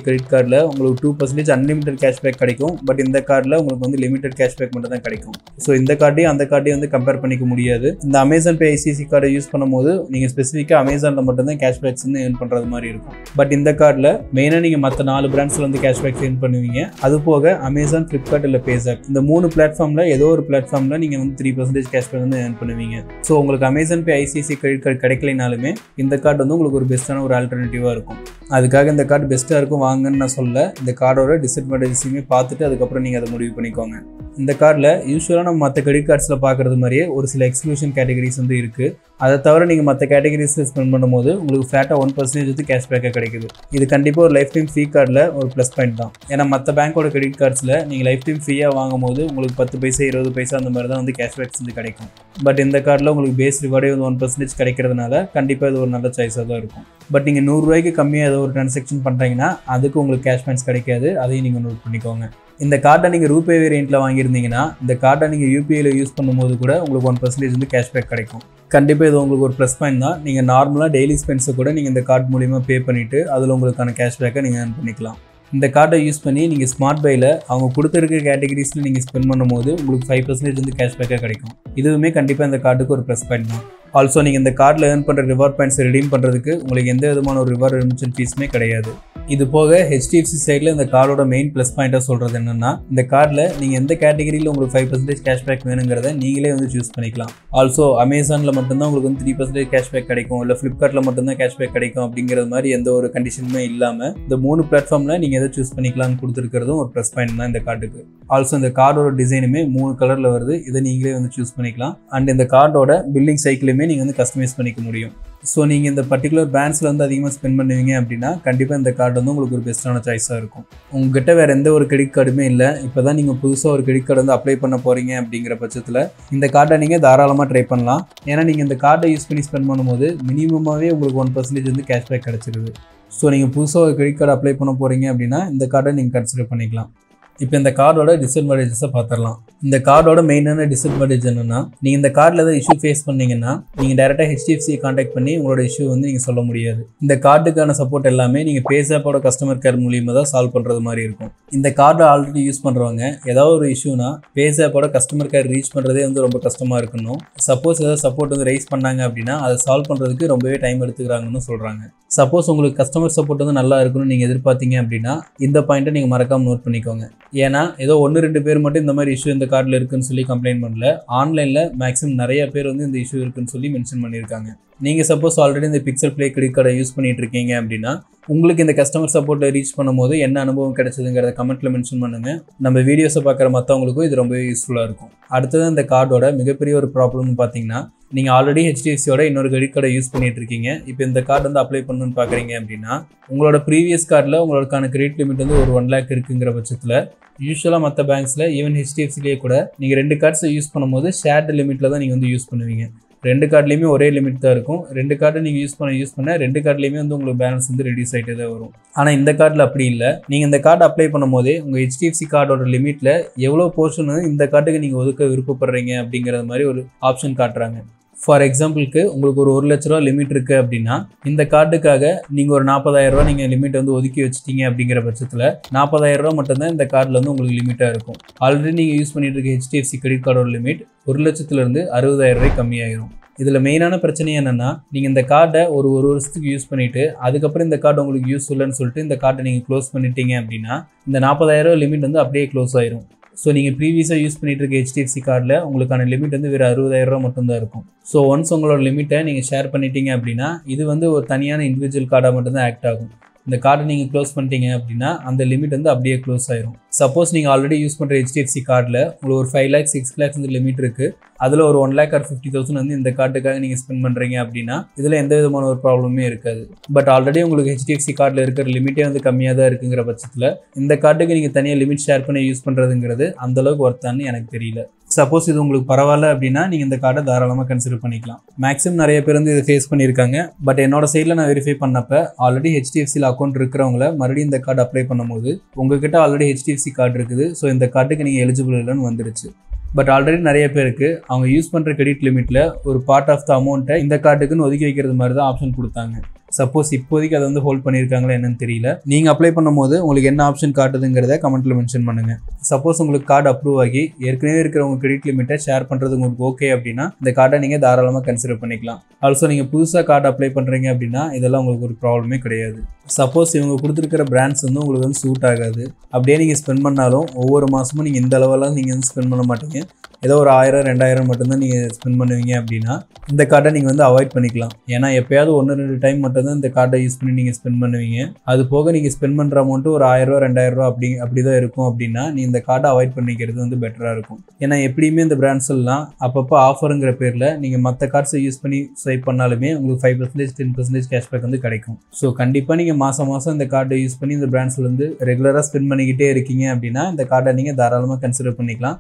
கிரெடிட் கார்டில் உங்களுக்கு 2% அன்லிமிட்டட் கேஷ்பேக் கிடைக்கும். பட் இந்த கார்டில் உங்களுக்கு வந்து லிமிட்டட் கேஷ்பேக் மட்டும் தான் கிடைக்கும். ஸோ இந்த கார்டையும் அந்த கார்டையும் வந்து கம்பேர் பண்ணிக்க முடியாது. இந்த அமேசான் பே ஐசிஐசிஐ கார்டை யூஸ் பண்ணும்போது நீங்கள் ஸ்பெசிஃபிக்காக அமேசானில் மட்டும்தான் கேஷ்பேக்ஸ் வந்து ஏர்ன் பண்ணுறது மாதிரி இருக்கும். பட் இந்த கார்டில் மெயினாக நீங்கள் மற்ற 4 பிராண்ட்ஸில் வந்து கேஷ்பேக்ஸ் ஏர்ன் பண்ணுவீங்க. அது போக அமேசான், ஃப்ளிப்கார்ட் இல்லை பேஸாப் இந்த 3 பிளாட்ஃபார்மில் ஏதோ ஒரு பிளாட்ஃபார்மில் நீங்கள் வந்து 3% கேஷ்பேக் வந்து ஏர்ன் பண்ணுவீங்க. ஸோ உங்களுக்கு அமேசான் பே ஐசிஐசிஐ கிரெடிட் கார்டு கிடைக்கலைனாலுமே இந்த கார்டு வந்து உங்களுக்கு ஒரு பெஸ்ட்டான ஒரு ஆல்டர்னேட்டிவாக இருக்கும். அதுக்காக இந்த கார்டு பெஸ்ட்டாக இருக்கும் வாங்கன்னு நான் சொல்ல, இந்த கார்டோட டிஸ்அட்வான்டேஜஸையுமே பார்த்துட்டு அதுக்கப்புறம் நீங்கள் அதை முடிவு பண்ணிக்கோங்க. இந்த கார்டில் யூஸ்வலாக நம்ம மற்ற கிரெடிட் கார்ட்ஸில் பார்க்குறது மாதிரியே ஒரு சில எக்ஸ்க்ளூஷன் கேட்டகரிஸ் வந்து இருக்குது. அதை தவிர நீங்கள் மற்ற கேட்டகரிஸில் ஸ்பெண்ட் பண்ணும்போது உங்களுக்கு ஃப்ளாட்டாக 1% வந்து கேஷ்பேக்காக கிடைக்குது. இது கண்டிப்பாக ஒரு லைஃப் டைம் ஃப்ரீ கார்டில் ஒரு ப்ளஸ் பாயிண்ட் தான். ஏன்னா மற்ற பேங்க்கோட கிரெடிட் கார்ட்ஸில் நீங்கள் லைஃப் டைம் ஃப்ரீயாக வாங்கும் போது உங்களுக்கு 10 பைசா 20 பைசா அந்த மாதிரி தான் வந்து கேஷ்பேக்ஸ் வந்து கிடைக்கும். பட் இந்த கார்டில் உங்களுக்கு பேஸ் ரிவார்டே வந்து 1% கிடைக்கிறதுனால கண்டிப்பாக இது ஒரு நல்ல சாய்ஸாக தான் இருக்கும். பட் நீங்கள் 100 ரூபாய்க்கு கம்மியாக ஏதோ ஒரு டிரான்சாக்ஷன் பண்ணுறீங்கன்னா அதுக்கு உங்களுக்கு கேஷ் பாயிண்ட்ஸ் கிடைக்காது. அதையும் நீங்கள் நோட் பண்ணிக்கோங்க. இந்த கார்டை நீங்கள் ரூபே வேரியண்ட்டில் வாங்கியிருந்தீங்கன்னா இந்த கார்டை நீங்கள் யூபிஐயில் யூஸ் பண்ணும்போது கூட உங்களுக்கு 1% வந்து கேஷ்பேக் கிடைக்கும். கண்டிப்பாக இது உங்களுக்கு ஒரு ப்ளஸ் பாயிண்ட் தான். நீங்கள் நார்மலாக டெய்லி ஸ்பென்ஸை கூட நீங்கள் இந்த கார்டு மூலிமா பே பண்ணிவிட்டு அதில் உங்களுக்கான கேஷ்பேக்கை நீங்கள் ஏர்ன் பண்ணிக்கலாம். இந்த கார்டை யூஸ் பண்ணி நீங்கள் ஸ்மார்ட் பையில் அவங்க கொடுத்துருக்க கேட்டகரிஸில் நீங்கள் ஸ்பெண்ட் பண்ணும்போது உங்களுக்கு 5% வந்து கேஷ்பேக்காக கிடைக்கும். இதுவுமே கண்டிப்பாக இந்த கார்டுக்கு ஒரு ப்ளஸ் பாயிண்ட் தான். ஆல்சோ நீங்கள் இந்த கார்டில் ஏர்ன் பண்ணுற ரிவார்ட் பாயிண்ட்ஸை ரிடீம் பண்ணுறதுக்கு உங்களுக்கு எந்த விதமான ஒரு ரிவார்ட் ரெமிஷன் ஃபீஸுமே கிடையாது. இது போக ஹெச்டிஎஃப்சி சைடில் இந்த கார்டோட மெயின் ப்ளஸ் பாயிண்ட்டாக சொல்கிறது என்னென்னா இந்த கார்டில் நீங்கள் எந்த கேட்டகரியில் உங்களுக்கு 5% கேஷ்பேக் வேணுங்கிறத நீங்களே வந்து சூஸ் பண்ணிக்கலாம். ஆல்சோ அமேசானில் மட்டும்தான் உங்களுக்கு வந்து 3% கேஷ்பேக் கிடைக்கும், இல்லை ஃப்ளிப்கார்ட்டில் மட்டும்தான் கேஷ்பேக் கிடைக்கும் அப்படிங்கிறது மாதிரி எந்த ஒரு கண்டிஷனுமே இல்லாமல் இந்த 3 பிளாட்ஃபார்மில் நீங்கள் எதை சூஸ் பண்ணிக்கலாம்னு கொடுத்துருக்கிறதும் ஒரு ப்ளஸ் பாயிண்ட் தான் இந்த கார்டுக்கு. ஆல்சோ இந்த கார்டோட டிசைனுமே 3 கலரில் வருது. இதை நீங்களே வந்து சூஸ் பண்ணிக்கலாம். அண்ட் இந்த கார்டோட பில்லிங் சைக்கிளுமே நீங்கள் வந்து கஸ்டமைஸ் பண்ணிக்க முடியும். ஸோ நீங்கள் இந்த பர்டிகுலர் பிராண்ட்ஸில் வந்து அதிகமாக ஸ்பெண்ட் பண்ணுவீங்க அப்படின்னா கண்டிப்பாக இந்த கார்டு வந்து உங்களுக்கு ஒரு பெஸ்ட்டான சாய்ஸாக இருக்கும். உங்ககிட்ட வேறு எந்த ஒரு கிரெடிட் கார்டுமே இல்லை, இப்போ தான் நீங்கள் புதுசாக ஒரு கிரெடிட் கார்டு வந்து அப்ளை பண்ண போகிறீங்க அப்படிங்கிற பட்சத்தில் இந்த கார்டை நீங்கள் தாராளமாக ட்ரை பண்ணலாம். ஏன்னா நீங்கள் இந்த கார்டை யூஸ் பண்ணி ஸ்பெண்ட் பண்ணும்போது மினிமமாகவே உங்களுக்கு 1% வந்து கேஷ்பேக் கிடச்சிருது. ஸோ நீங்கள் புதுசாக ஒரு கிரெடிட் கார்டு அப்ளை பண்ண போகிறீங்க அப்படின்னா இந்த கார்டை நீங்கள் கன்சிடர் பண்ணிக்கலாம். இப்போ இந்த கார்டோட டிஸ்அட்வான்டேஜஸை பார்த்துடலாம். இந்த கார்டோட மெயினான டிஸ்அட்வான்டேஜ் என்னென்னா நீங்கள் இந்த கார்டில் ஏதாவது இஷ்யூ ஃபேஸ் பண்ணீங்கன்னா நீங்கள் டேரெக்டாக ஹெச்டிஎஃப்சியை கான்டாக்ட் பண்ணி உங்களோட இஷ்யூ வந்து நீங்கள் சொல்ல முடியாது. இந்த கார்டுக்கான சப்போர்ட் எல்லாமே நீங்கள் பேஸாப்போட கஸ்டமர் கேர் மூலியமாக தான் சால்வ் பண்ணுறது மாதிரி இருக்கும். இந்த கார்டை ஆல்ரெடி யூஸ் பண்ணுறவங்க ஏதாவது ஒரு இஷ்யூனா பேஸாப்போட கஸ்டமர் கேர் ரீச் பண்ணுறதே வந்து ரொம்ப கஷ்டமாக இருக்கணும். சப்போஸ் ஏதாவது சப்போர்ட் வந்து ரைஸ் பண்ணாங்க அப்படின்னா அதை சால்வ் பண்ணுறதுக்கு ரொம்பவே டைம் எடுத்துக்கிறாங்கன்னு சொல்கிறாங்க. சப்போஸ் உங்களுக்கு கஸ்டமர் சப்போர்ட் வந்து நல்லா இருக்கணும்னு நீங்கள் எதிர்பார்த்தீங்க அப்படின்னா இந்த பாயிண்ட்டை நீங்கள் மறக்காமல் நோட் பண்ணிக்கோங்க. ஏன்னா ஏதோ 1-2 பேர் மட்டும் இந்த மாதிரி இஷ்யூ இந்த கார்டில் இருக்குன்னு சொல்லி கம்ப்ளைண்ட் பண்ணல. ஆன்லைனில் மேக்ஸிமம் நிறைய பேர் வந்து இந்த இஷ்யூ இருக்குன்னு சொல்லி மென்ஷன் பண்ணியிருக்காங்க. நீங்கள் சப்போஸ் ஆல்ரெடி இந்த பிக்சல் ப்ளே கிரெடிட் கார்டை யூஸ் பண்ணிட்டு இருக்கீங்க அப்படின்னா உங்களுக்கு இந்த கஸ்டமர் சப்போர்ட்டை ரீச் பண்ணும்போது என்ன அனுபவம் கிடைச்சதுங்கிறத கமெண்ட்டில் மென்ஷன் பண்ணுங்கள். நம்ம வீடியோஸை பார்க்குற மற்றவங்களுக்கும் இது ரொம்பவே யூஸ்ஃபுல்லாக இருக்கும். அடுத்தது இந்த கார்டோட மிகப்பெரிய ஒரு ப்ராப்ளம்னு பார்த்தீங்கன்னா நீங்கள் ஆல்ரெடி ஹெச்டிஎஃப்சியோட இன்னொரு கிரெடிட் கார்டை யூஸ் பண்ணிட்டு இருக்கீங்க. இப்போ இந்த கார்டு வந்து அப்ளை பண்ணணும்னு பார்க்குறீங்க அப்படின்னா உங்களோட ப்ரீவியஸ் கார்டில் உங்களுக்கான கிரெடிட் லிமிட் வந்து ஒரு 1 lakh இருக்குங்கிற பட்சத்தில் யூஸ்வலாக மற்ற பேங்க்ஸில் ஈவன் ஹெச்டிஎஃப்சிலேயே கூட நீங்கள் 2 கார்ட்ஸை யூஸ் பண்ணும்போது ஷேர்டு லிமிட்டில் தான் நீங்கள் வந்து யூஸ் பண்ணுவீங்க. 2 கார்ட்லேயுமே ஒரே லிமிட் தான் இருக்கும். 2 கார்டை நீங்கள் யூஸ் பண்ண 2 கார்ட்லேயுமே வந்து உங்களுக்கு பேலன்ஸ் வந்து ரெடியூஸ் ஆகிட்டே தான் வரும். ஆனால் இந்த கார்டில் அப்படி இல்லை. நீங்கள் இந்த கார்டு அப்ளை பண்ணும்போதே உங்கள் ஹெச்டிஎஃப்சி கார்டோட லிமிட்டில் எவ்வளோ போர்ஷன் வந்து இந்த கார்டுக்கு நீங்கள் ஒதுக்க விருப்பப்படுறீங்க அப்படிங்கிறது மாதிரி ஒரு ஆப்ஷன் காட்டுறாங்க. ஃபார் எக்ஸாம்பிளுக்கு உங்களுக்கு ஒரு 1 லட்ச ரூபா லிமிட் இருக்குது அப்படின்னா இந்த கார்டுக்காக நீங்கள் ஒரு 40,000 ரூபா நீங்கள் லிமிட் வந்து ஒதுக்கி வச்சிட்டீங்க அப்படிங்கிற பட்சத்தில் 40,000 ரூபா மட்டும்தான் இந்த கார்டில் வந்து உங்களுக்கு லிமிட்டாக இருக்கும். ஆல்ரெடி நீங்கள் யூஸ் பண்ணிட்டு இருக்க ஹெச்டிஎஃப்சி கிரெடிட் கார்டோட லிமிட் 1 லட்சத்துலேருந்து 60,000 ரூபாய் கம்மியாயிரும். இதில் மெயினான பிரச்சனை என்னென்னா நீங்கள் இந்த கார்டை ஒரு வருஷத்துக்கு யூஸ் பண்ணிவிட்டு அதுக்கப்புறம் இந்த கார்டு உங்களுக்கு யூஸ் இல்லைன்னு சொல்லிட்டு இந்த கார்டை நீங்கள் க்ளோஸ் பண்ணிட்டீங்க அப்படின்னா இந்த 40,000 ரூபா லிமிட் வந்து அப்படியே க்ளோஸ் ஆயிரும். ஸோ நீங்கள் ப்ரீவியஸாக யூஸ் பண்ணிட்டு இருக்க ஹெச்டிஎஃப்சி கார்டில் உங்களுக்கான லிமிட் வந்து வேறு 60,000 ரூபா மட்டும்தான் இருக்கும். ஸோ ஒன்ஸ் உங்களோட லிமிட்டை நீங்கள் ஷேர் பண்ணிட்டீங்க அப்படின்னா இது வந்து ஒரு தனியான இண்டிவிஜுவல் கார்டாக மட்டும்தான் ஆக்ட் ஆகும். இந்த கார்டை நீங்கள் க்ளோஸ் பண்ணிட்டீங்க அப்படின்னா அந்த லிமிட் வந்து அப்படியே க்ளோஸ் ஆயிரும். சப்போஸ் நீங்கள் ஆல்ரெடி யூஸ் பண்ணுற HDFC கார்டில் உங்களுக்கு ஒரு 5 lakhs 6 lakhs இந்த லிமிட் இருக்குது, அதில் ஒரு 1 lakh or 50,000 வந்து இந்த கார்டுக்காக நீங்கள் ஸ்பெண்ட் பண்ணுறீங்க அப்படின்னா இதில் எந்த விதமான ஒரு ப்ராப்ளமே இருக்காது. பட் ஆல்ரெடி உங்களுக்கு HDFC கார்டில் இருக்கிற லிமிட்டே வந்து கம்மியாக தான் இருக்குங்கிற பட்சத்தில் இந்த கார்டுக்கு நீங்கள் தனியாக லிமிட் ஷேர் பண்ணி யூஸ் பண்ணுறதுங்கிறது அந்தளவுக்கு ஒர்த்தான்னு எனக்கு தெரியல. சப்போஸ் இது உங்களுக்கு பரவாயில்ல அப்படின்னா நீங்கள் இந்த கார்டை தாராளமாக கன்சிடர் பண்ணிக்கலாம். மேக்ஸிமம் நிறைய பேர் வந்து இதை ஃபேஸ் பண்ணியிருக்காங்க. பட் என்னோட சைடில் நான் வெரிஃபை பண்ணப்போ ஆல்ரெடி HDFCயில் அக்கௌண்ட் இருக்கிறவங்கள மறுபடியும் இந்த கார்டு அப்ளை பண்ணும்போது உங்ககிட்ட ஆல்ரெடி HDFC கார்டு இருக்குது, ஸோ இந்த கார்டுக்கு நீங்கள் எலிஜிபிள் இல்லைன்னு வந்துருச்சு. பட் ஆல்ரெடி நிறைய பேருக்கு அவங்க யூஸ் பண்ணுற கிரெடிட் லிமிட்டில் ஒரு பார்ட் ஆஃப் த அமௌண்ட்டை இந்த கார்டுக்குன்னு ஒதுக்கி வைக்கிறது மாதிரி தான் ஆப்ஷன் கொடுத்தாங்க. சப்போஸ் இப்போதைக்கு அதை வந்து ஹோல்ட் பண்ணியிருக்காங்களா என்னன்னு தெரியல. நீங்கள் அப்ளை பண்ணும்போது உங்களுக்கு என்ன ஆப்ஷன் காட்டுதுங்கிறத கமெண்ட்டில் மென்ஷன் பண்ணுங்கள். சப்போஸ் உங்களுக்கு கார்டு அப்ரூவ் ஆகி ஏற்கனவே இருக்கிற உங்கள் கிரெடிட் லிமிட்டை ஷேர் பண்ணுறது உங்களுக்கு ஓகே அப்படின்னா இந்த கார்டை நீங்கள் தாராளமாக கன்சிடர் பண்ணிக்கலாம். ஆல்சோ நீங்கள் புதுசாக கார்டு அப்ளை பண்ணுறீங்க அப்படின்னா இதெல்லாம் உங்களுக்கு ஒரு ப்ராப்ளமே கிடையாது. சப்போஸ் இவங்க கொடுத்துருக்கிற பிராண்ட்ஸ் வந்து உங்களுக்கு வந்து சூட் ஆகாது, அப்படியே நீங்கள் ஸ்பெண்ட் பண்ணாலும் ஒவ்வொரு மாதமும் நீங்கள் இந்த அளவெல்லாம் நீங்கள் வந்து ஸ்பெண்ட் பண்ண மாட்டீங்க, ஏதோ ஒரு 1000-2000 மட்டும்தான் நீங்கள் ஸ்பெண்ட் பண்ணுவீங்க அப்படின்னா இந்த கார்டை நீங்கள் வந்து அவாய்ட் பண்ணிக்கலாம். ஏன்னா எப்போயாவது 1-2 டைம் மட்டும்தான் இந்த கார்டை யூஸ் பண்ணி நீங்கள் ஸ்பெண்ட் பண்ணுவீங்க. அது போக நீங்கள் ஸ்பெண்ட் பண்ணுற அமௌண்ட்டு ஒரு 1000-2000 அப்படி தான் இருக்கும் அப்படின்னா நீ இந்த கார்டை அவாய்ட் பண்ணிக்கிறது வந்து பெட்டராக இருக்கும். ஏன்னா எப்படியுமே இந்த பிராண்ட்ஸ் எல்லாம் அப்பப்போ ஆஃபருங்கிற பேரில் நீங்கள் மற்ற கார்ட்ஸை யூஸ் பண்ணி ஸ்வைப் பண்ணாலுமே உங்களுக்கு 5% 10% கேஷ்பேக் வந்து கிடைக்கும். ஸோ கண்டிப்பாக நீங்கள் மாதம் இந்த கார்டை யூஸ் பண்ணி இந்த பிராண்ட்ஸில் வந்து ரெகுலராக ஸ்பெண்ட் பண்ணிக்கிட்டே இருக்கீங்க அப்படின்னா இந்த கார்டை நீங்கள் தாராளமாக கன்சிடர் பண்ணிக்கலாம்.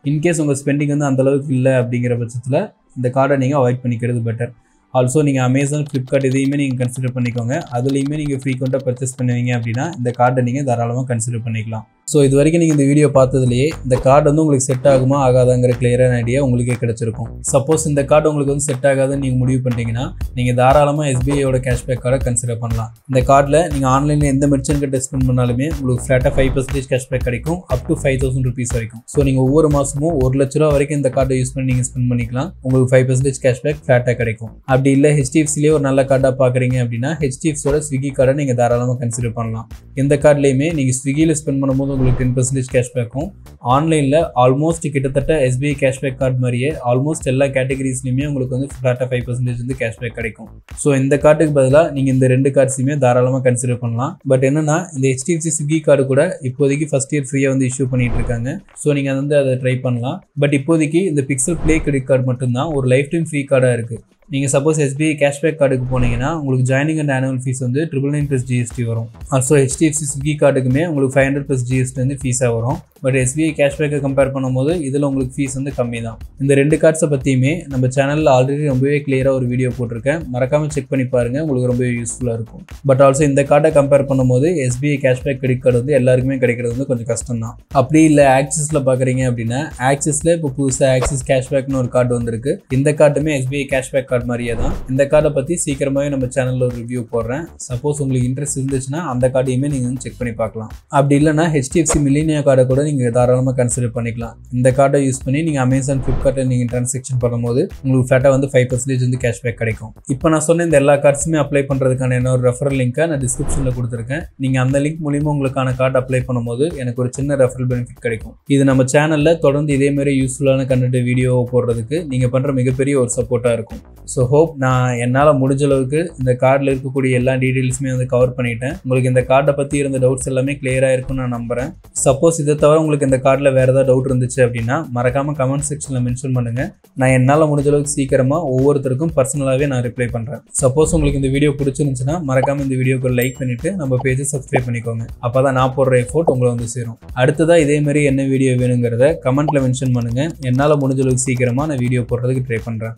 இன்கேஸ் உங்கள் ஸ்பெண்டிங் வந்து அந்தளவுக்கு இல்லை அப்படிங்கிற பட்சத்தில் இந்த கார்டை நீங்கள் அவாய்ட் பண்ணிக்கிறது பெட்டர். ஆல்சோ நீங்கள் Amazon, Flipkart இதையுமே நீங்கள் கன்சிடர் பண்ணிக்கோங்க. அதுலேயுமே நீங்கள் ஃப்ரீக்வெண்ட்டாக பர்ச்சேஸ் பண்ணுவீங்க அப்படின்னா இந்த கார்டை நீங்கள் தாராளமாக கன்சிடர் பண்ணிக்கலாம். ஸோ இது வரைக்கும் நீங்கள் இந்த வீடியோ பார்த்ததுலேயே இந்த கார்டு வந்து உங்களுக்கு செட் ஆகுமா ஆகாதாங்கிற கிளியரான ஐடியா உங்களுக்கே கிடச்சிருக்கும். சப்போஸ் இந்த கார்டு உங்களுக்கு வந்து செட் ஆகாதுன்னு நீங்கள் முடிவு பண்ணிட்டீங்கன்னா நீங்கள் தாராளமாக SBIயோட கேஷ்பேக் கார்டை கன்சிடர் பண்ணலாம். இந்த கார்டில் நீங்கள் ஆன்லைனில் எந்த மெர்ச்சன்ட் கிட்ட ஸ்பெண்ட் பண்ணாலுமே உங்களுக்கு ஃப்ளாட்டாக 5% கேஷ்பேக் கிடைக்கும், அப் டு 5,000 rupees வரைக்கும். ஸோ நீங்கள் ஒவ்வொரு மாதமும் 1 லட்ச ரூபா வரைக்கும் இந்த கார்டை யூஸ் பண்ணி நீங்கள் ஸ்பெண்ட் பண்ணிக்கலாம். உங்களுக்கு 5% கேஷ்பேக் ஃப்ளாட்டாக கிடைக்கும். அப்படி இல்லை HDFCலேயே ஒரு நல்ல கார்டாக பார்க்குறீங்க அப்படின்னா HDFCயோட ஸ்விக்கி கார்டை நீங்கள் தாராளமாக கன்சிடர் பண்ணலாம். இந்த கார்ட்லேயுமே நீங்கள் ஸ்விக்கியில் ஸ்பெண்ட் பண்ணும்போது உங்களுக்கு 10% கேஷ்பேக்கும், ஆன்லைனில் ஆல்மோஸ்ட் கிட்டத்தட்ட SBI கேஷ்பேக் கார்டு மாதிரியே ஆல்மோஸ்ட் எல்லா கேட்டகரிஸ்லையுமே உங்களுக்கு வந்து ஃப்ளாட்டாக 5% வந்து கேஷ்பேக் கிடைக்கும். ஸோ இந்த கார்டுக்கு பதிலாக நீங்கள் இந்த 2 கார்ட்ஸையுமே தாராளமாக கன்சிடர் பண்ணலாம். பட் என்னன்னா இந்த HDFC ஸ்விக்கி கார்டு கூட இப்போதைக்கு ஃபர்ஸ்ட் இயர் ஃப்ரீயாக வந்து இஷ்யூ பண்ணிட்டு இருக்காங்க. ஸோ நீங்கள் வந்து அதை ட்ரை பண்ணலாம். பட் இப்போதைக்கு இந்த பிக்சல் ப்ளே கிரெடிட் கார்டு மட்டும்தான் ஒரு லைஃப் டைம் ஃப்ரீ கார்டாக இருக்குது. நீங்கள் சப்போஸ் SBI கேஷ்பேக் கார்டுக்கு போனீங்கன்னா உங்களுக்கு ஜாயினிங் அண்ட் ஆனுவல் ஃபீஸ் வந்து 999 + GST வரும். ஆல்சோ HDFC ஸ்விக்கி கார்டுக்குமே உங்களுக்கு 500 + GST வந்து ஃபீஸாக வரும். பட் SBI கேஷ்பேக்கை கம்பேர் பண்ணும்போது இதில் உங்களுக்கு ஃபீஸ் வந்து கம்மி தான். இந்த 2 கார்ட்ஸை பற்றியுமே நம்ம சேனலில் ஆல்ரெடி ரொம்பவே கிளியராக ஒரு வீடியோ போட்டிருக்கேன், மறக்காமல் செக் பண்ணி பாருங்கள், உங்களுக்கு ரொம்பவே யூஸ்ஃபுல்லாக இருக்கும். பட் ஆல்சோ இந்த கார்டை கம்பேர் பண்ணும்போது SBI கேஷ்பேக் கிரெடிட் கார்டு வந்து எல்லாருக்குமே கிடைக்கிறது வந்து கொஞ்சம் கஷ்டம் தான். அப்படி இல்லை ஆக்சிஸில் பார்க்குறீங்க அப்படின்னா ஆக்சிஸில் இப்போ புதுசாக ஆக்சிஸ் கேஷ்பேக்னு ஒரு கார்டு வந்திருக்கு. இந்த கார்டுமே SBI கேஷ்பேக் கார்டு மாதிரியே தான். இந்த கார்டை பற்றி சீக்கிரமாகவே நம்ம சேனலில் ஒரு ரிவ்யூ போடுறேன். சப்போஸ் உங்களுக்கு இன்ட்ரெஸ்ட் இருந்துச்சுன்னா அந்த கார்டையுமே நீங்கள் வந்து செக் பண்ணி பார்க்கலாம். அப்படி இல்லைனா HDFC மில்லினியா கார்டை கூட நீங்கள் தாராளமாக கன்சிடர் பண்ணிக்கலாம். இந்த கார்டை யூஸ் பண்ணி நீங்கள் Amazon, Flipkart நீங்கள் ட்ரான்சாக்ஷன் பண்ணும்போது உங்களுக்கு ஃப்ளாட்டாக வந்து 5% வந்து கேஷ்பேக் கிடைக்கும். இப்போ நான் சொன்ன இந்த எல்லா கார்ட்ஸுமே அப்ளை பண்ணுறதுக்கான என்னோட ரெஃபரல் லிங்க்கை நான் டிஸ்கிரிப்ஷனில் கொடுத்துருக்கேன். நீங்கள் அந்த லிங்க் மூலிமா உங்களுக்கான கார்டு அப்ளை பண்ணும்போது எனக்கு ஒரு சின்ன ரெஃபரல் பெனிஃபிட் கிடைக்கும். இது நம்ம சேனலில் தொடர்ந்து இதேமாதிரி யூஸ்ஃபுல்லான கண்டென்ட் வீடியோவை போடுறதுக்கு நீங்கள் பண்ணுற மிகப்பெரிய ஒரு சப்போர்ட்டாக இருக்கும். ஸோ ஹோப் நான் என்னால் முடிஞ்ச அளவுக்கு இந்த கார்டில் இருக்கக்கூடிய எல்லா டீட்டெயில்ஸுமே வந்து கவர் பண்ணிட்டேன். உங்களுக்கு இந்த கார்டை பற்றி இருந்த டவுட்ஸ் எல்லாமே கிளியராக இருக்கும்னு நான் நம்புகிறேன். சப்போஸ் இதை தவிர உங்களுக்கு இந்த கார்டில் வேறு ஏதாவது டவுட் இருந்துச்சு அப்படின்னா மறக்காமல் கமெண்ட் செக்ஷனில் மென்ஷன் பண்ணுங்கள். நான் என்னால் முடிஞ்ச அளவுக்கு சீக்கிரமாக ஒவ்வொருத்தருக்கும் பர்சனலாகவே நான் ரிப்ளை பண்ணுறேன். சப்போஸ் உங்களுக்கு இந்த வீடியோ பிடிச்சிருந்துச்சுன்னா மறக்காமல் இந்த வீடியோக்கு லைக் பண்ணிவிட்டு நம்ம பேஜை சப்ஸ்கிரைப் பண்ணிக்கோங்க. அப்போ தான் நான் போடுற எஃபோர்ட் உங்களை வந்து சேரும். அடுத்ததாக இதேமாதிரி என்ன வீடியோ வேணுங்கிறத கமெண்ட்டில் மென்ஷன் பண்ணுங்கள். என்னால் முடிஞ்ச அளவுக்கு சீக்கிரமாக நான் வீடியோ போடுறதுக்கு ட்ரை பண்ணுறேன்.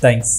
தேங்க்ஸ்.